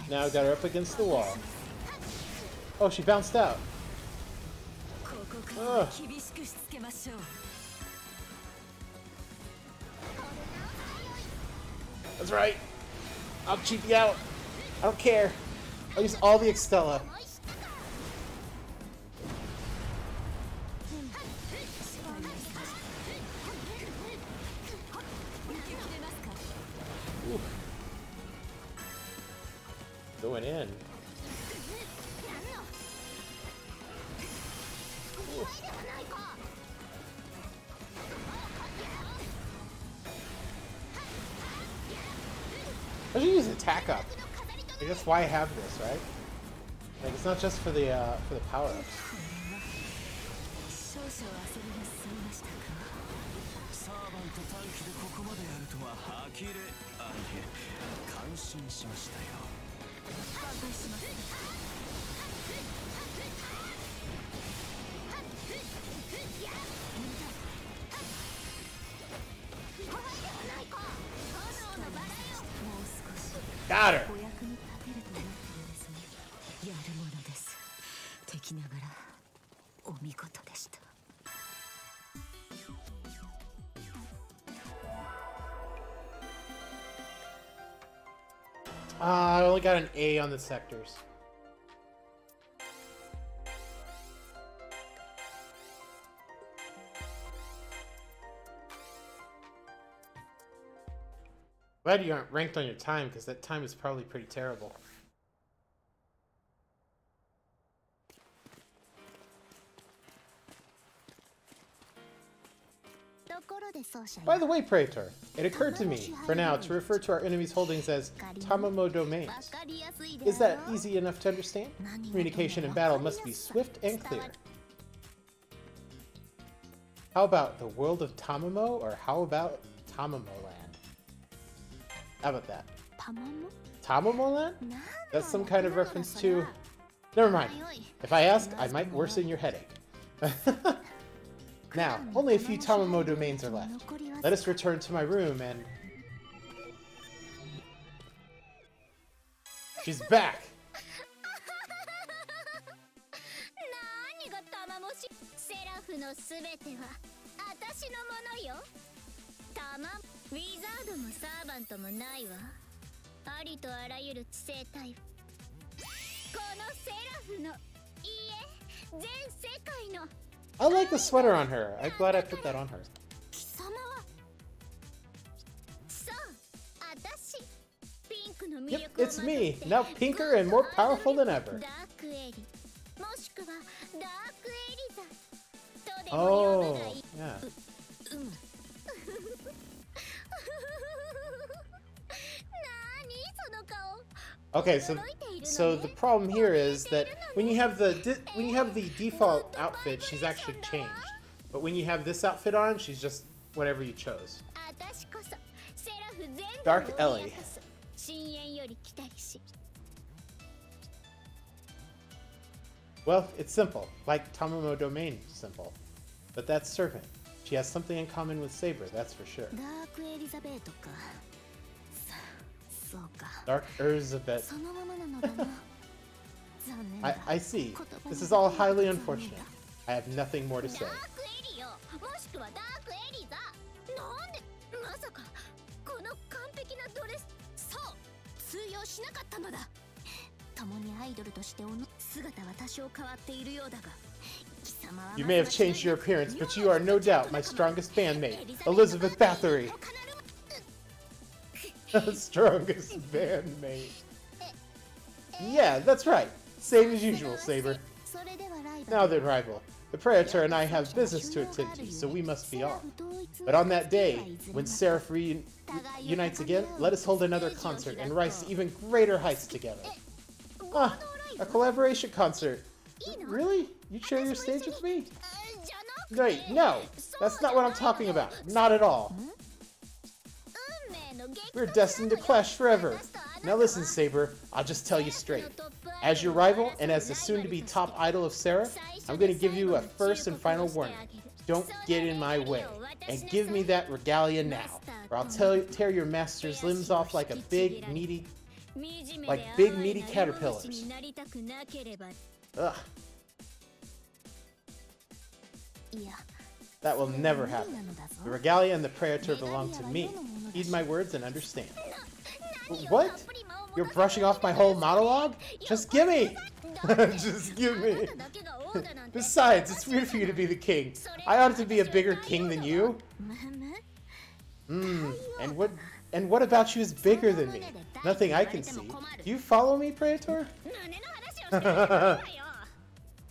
Now got her up against the wall. Oh, she bounced out. Ugh. That's right. I'll cheat you out. I don't care. I'll use all the Extella. Ooh. Going in. Ooh. I should use attack up. Like, that's why I have this, right? Like, it's not just for the power-ups. Got her! I only got an A on the sectors. Glad you aren't ranked on your time, because that time is probably pretty terrible. By the way, Praetor, it occurred to me, for now, to refer to our enemies' holdings as Tamamo domains. Is that easy enough to understand? Communication in battle must be swift and clear. How about the world of Tamamo, or how about Tamamo Land? How about that? Tamamo Land? That's some kind of reference to... Never mind. If I ask, I might worsen your headache. Now, only a few Tamamo domains are left. Let us return to my room and... She's back! I like the sweater on her. I'm glad I put that on her. Yep, it's me, now pinker and more powerful than ever. Oh, yeah. Okay, so the problem here is that when you have the default outfit, she's actually changed. But when you have this outfit on, she's just whatever you chose. Dark Ellie. Well, it's simple, like Tamamo Domain simple. But that's Servant. She has something in common with Saber, that's for sure. Dark Elizabeth. I see. This is all highly unfortunate. I have nothing more to say. You may have changed your appearance, but you are no doubt my strongest bandmate, Elizabeth Bathory. Strongest bandmate. Yeah, that's right. Same as usual, Saber. Now then, rival. The Praetor and I have business to attend to, so we must be off. But on that day, when Seraph reunites again, let us hold another concert and rise to even greater heights together. Ah, a collaboration concert. Really? You share your stage with me? Wait, no! That's not what I'm talking about. Not at all. We're destined to clash forever. Now listen, Saber, I'll just tell you straight. As your rival, and as the soon-to-be top idol of Seraph, I'm going to give you a first and final warning. Don't get in my way. And give me that regalia now, or I'll tear your master's limbs off like big, meaty caterpillars. Ugh. That will never happen. The regalia and the Praetor belong to me. Heed my words and understand. What? You're brushing off my whole monologue? Just gimme! Just gimme! Besides, it's weird for you to be the king. I ought to be a bigger king than you. And what about you is bigger than me? Nothing I can see. Do you follow me, Praetor?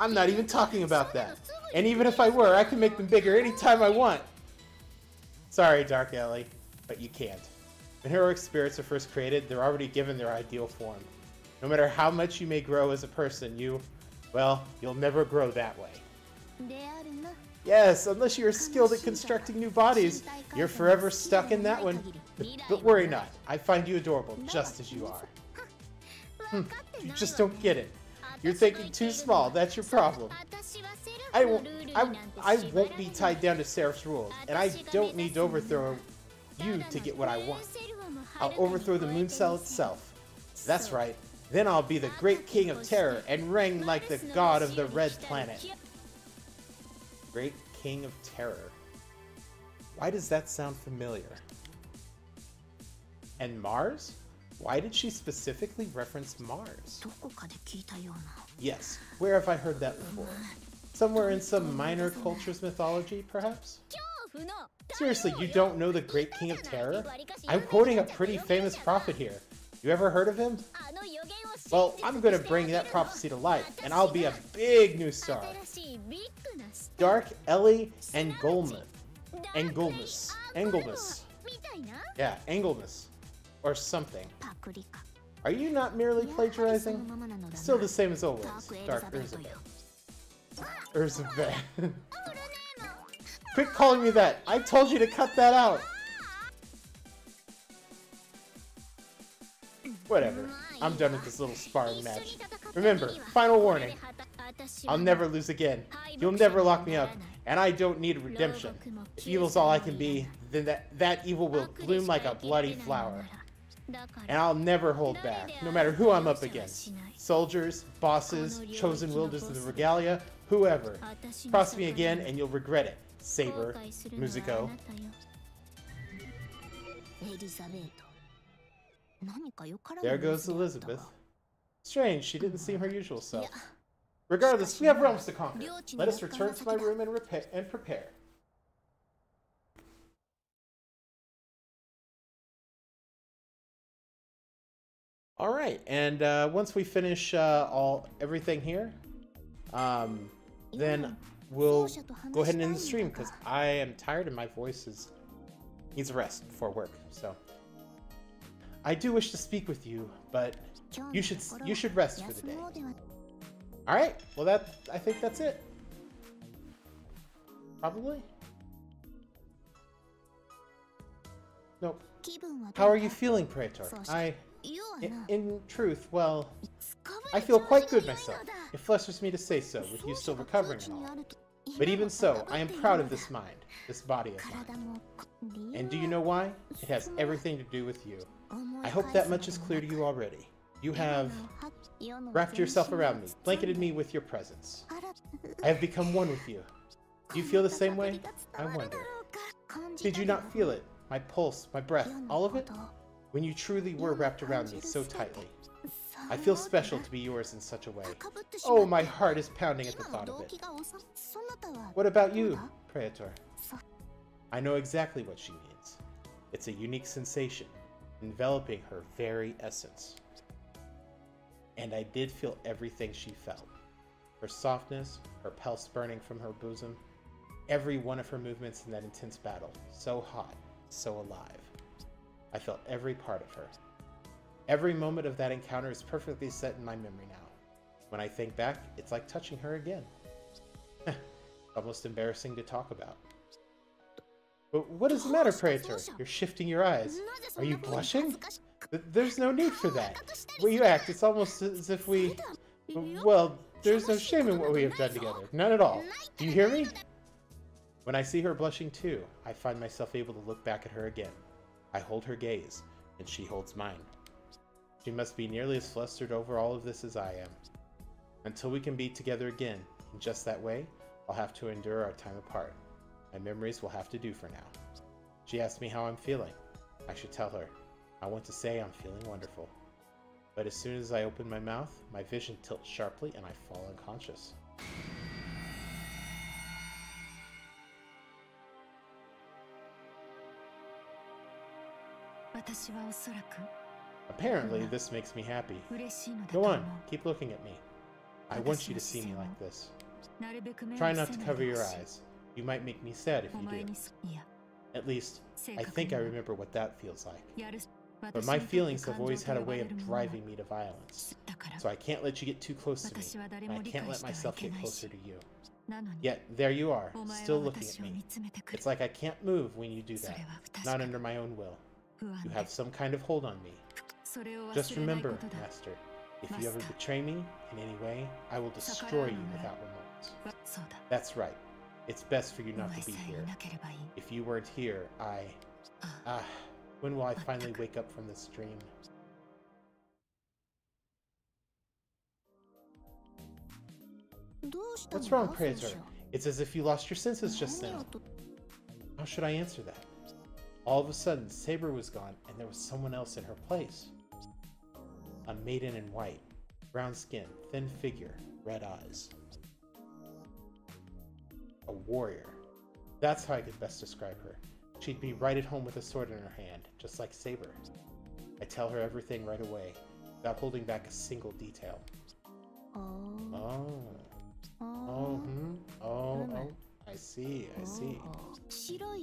I'm not even talking about that. And even if I were, I can make them bigger anytime I want. Sorry, Dark Ellie, but you can't. When heroic spirits are first created, they're already given their ideal form. No matter how much you may grow as a person, you'll never grow that way. Yes, unless you're skilled at constructing new bodies, you're forever stuck in that one. But worry not, I find you adorable just as you are. You just don't get it. You're thinking too small, that's your problem. I won't be tied down to Seraph's rules, and I don't need to overthrow you to get what I want. I'll overthrow the moon cell itself. That's right, then I'll be the great king of terror and reign like the god of the red planet. Great king of terror. Why does that sound familiar? And Mars? Why did she specifically reference Mars? Yes, where have I heard that before? Somewhere in some minor culture's mythology, perhaps? Seriously, you don't know the Great King of Terror? I'm quoting a pretty famous prophet here. You ever heard of him? Well, I'm gonna bring that prophecy to life, and I'll be a big new star. Dark Ellie and Goldman. Angulness. Angulness. Yeah, Angulness. Or something. Are you not merely plagiarizing? Still the same as always. Dark Urzabeth. Urzabeth. Quit calling me that! I told you to cut that out! Whatever. I'm done with this little sparring match. Remember, final warning. I'll never lose again. You'll never lock me up. And I don't need redemption. If evil's all I can be, then that evil will bloom like a bloody flower. And I'll never hold back, no matter who I'm up against. Soldiers, bosses, chosen wielders of the regalia, whoever. Cross me again and you'll regret it. Saber, Musico. There goes Elizabeth. Strange, she didn't seem her usual self. Regardless, we have realms to conquer. Let us return to my room and prepare. Alright, and once we finish everything here, then we'll go ahead and end the stream, because I am tired and my voice needs a rest before work, so. I do wish to speak with you, but you should rest for the day. Alright, well I think that's it. Probably? Nope. How are you feeling, Praetor? In truth, well, I feel quite good myself. It flusters me to say so, with you still recovering and all. But even so, I am proud of this mind, this body of mine. And do you know why? It has everything to do with you. I hope that much is clear to you already. You have wrapped yourself around me, blanketed me with your presence. I have become one with you. Do you feel the same way? I wonder. Did you not feel it? My pulse, my breath, all of it? When you truly were wrapped around me so tightly. I feel special to be yours in such a way. Oh, my heart is pounding at the thought of it. What about you, Praetor? I know exactly what she means. It's a unique sensation, enveloping her very essence. And I did feel everything she felt. Her softness, her pulse burning from her bosom, every one of her movements in that intense battle. So hot, so alive. I felt every part of her. Every moment of that encounter is perfectly set in my memory now. When I think back, it's like touching her again. Almost embarrassing to talk about. But what is the matter, Praetor? You're shifting your eyes. Are you blushing? There's no need for that. The way you act, it's almost as if we... Well, there's no shame in what we have done together. None at all. Do you hear me? When I see her blushing too, I find myself able to look back at her again. I hold her gaze, and she holds mine. She must be nearly as flustered over all of this as I am. Until we can be together again, in just that way, I'll have to endure our time apart. My memories will have to do for now. She asked me how I'm feeling. I should tell her. I want to say I'm feeling wonderful. But as soon as I open my mouth, my vision tilts sharply and I fall unconscious. Apparently, this makes me happy. Go on, keep looking at me. I want you to see me like this. Try not to cover your eyes. You might make me sad if you do. At least, I think I remember what that feels like. But my feelings have always had a way of driving me to violence. So I can't let you get too close to me, and I can't let myself get closer to you. Yet, there you are, still looking at me. It's like I can't move when you do that, not under my own will. You have some kind of hold on me. Just remember, Master, if you ever betray me in any way, I will destroy you without remorse. That's right. It's best for you not to be here. If you weren't here, when will I finally wake up from this dream? What's wrong, Praetor? It's as if you lost your senses just now. How should I answer that? All of a sudden, Saber was gone, and there was someone else in her place. A maiden in white, brown skin, thin figure, red eyes. A warrior. That's how I could best describe her. She'd be right at home with a sword in her hand, just like Saber. I tell her everything right away, without holding back a single detail. Oh, I see.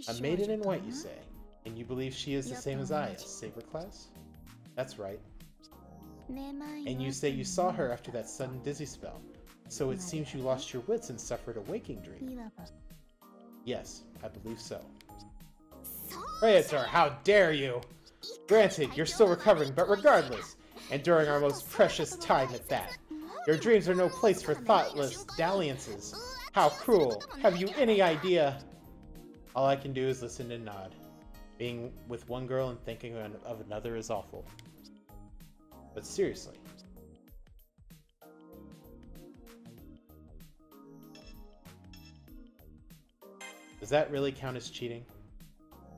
A maiden in white, you say? And you believe she is the same as I, a saber class? That's right. And you say you saw her after that sudden dizzy spell. So it seems you lost your wits and suffered a waking dream. Yes, I believe so. Praetor, how dare you! Granted, you're still recovering, but regardless, and during our most precious time at that. Your dreams are no place for thoughtless dalliances. How cruel! Have you any idea? All I can do is listen and nod. Being with one girl and thinking of another is awful. But seriously. Does that really count as cheating?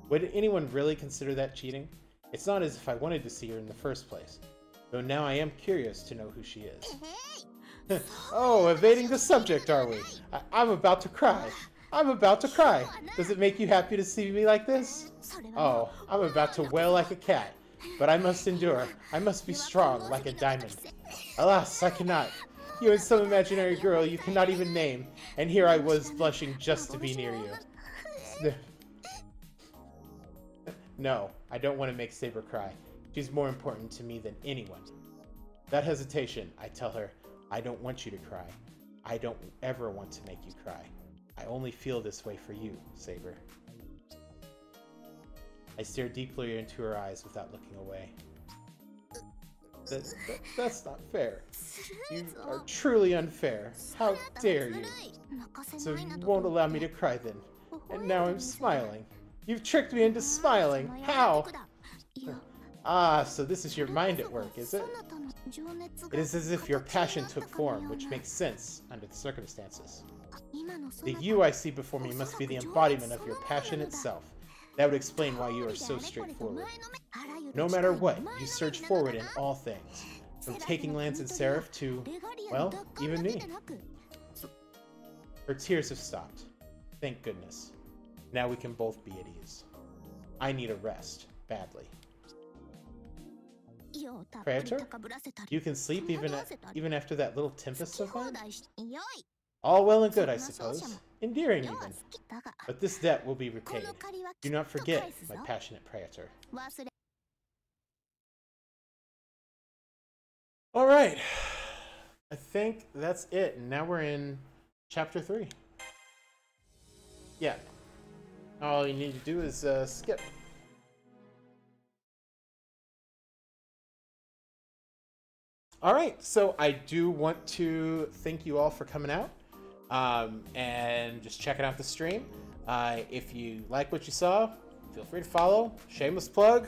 Would anyone really consider that cheating? It's not as if I wanted to see her in the first place. Though now I am curious to know who she is. Oh, evading the subject, are we? I'm about to cry. I'm about to cry. Does it make you happy to see me like this? Oh, I'm about to wail like a cat. But I must endure. I must be strong like a diamond. Alas, I cannot. You and some imaginary girl you cannot even name. And here I was blushing just to be near you. No, I don't want to make Saber cry. She's more important to me than anyone. That hesitation, I tell her, I don't want you to cry. I don't ever want to make you cry. I only feel this way for you, Saber. I stare deeply into her eyes without looking away. That's not fair. You are truly unfair. How dare you? So you won't allow me to cry then. And now I'm smiling. You've tricked me into smiling. How? Ah, so this is your mind at work, is it? It is as if your passion took form, which makes sense under the circumstances. The you I see before me must be the embodiment of your passion itself. That would explain why you are so straightforward. No matter what, you surge forward in all things. From taking lands in Seraph to, well, even me. Her tears have stopped. Thank goodness. Now we can both be at ease. I need a rest, badly. Praetor? You can sleep even after that little tempest of mine? All well and good, I suppose. Endearing, even. But this debt will be repaid. Do not forget, my passionate Praetor. Alright. I think that's it. And now we're in Chapter 3. Yeah. All you need to do is skip. Alright, so I do want to thank you all for coming out and just checking out the stream. If you like what you saw, feel free to follow. Shameless plug.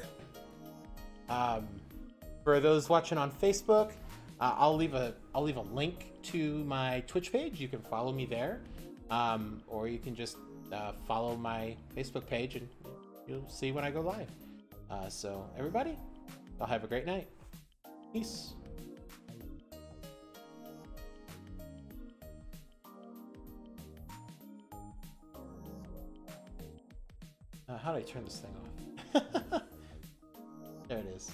For those watching on Facebook, I'll leave a link to my Twitch page. You can follow me there, or you can just follow my Facebook page and you'll see when I go live. So everybody, I'll have a great night. Peace. How do I turn this thing off? There it is.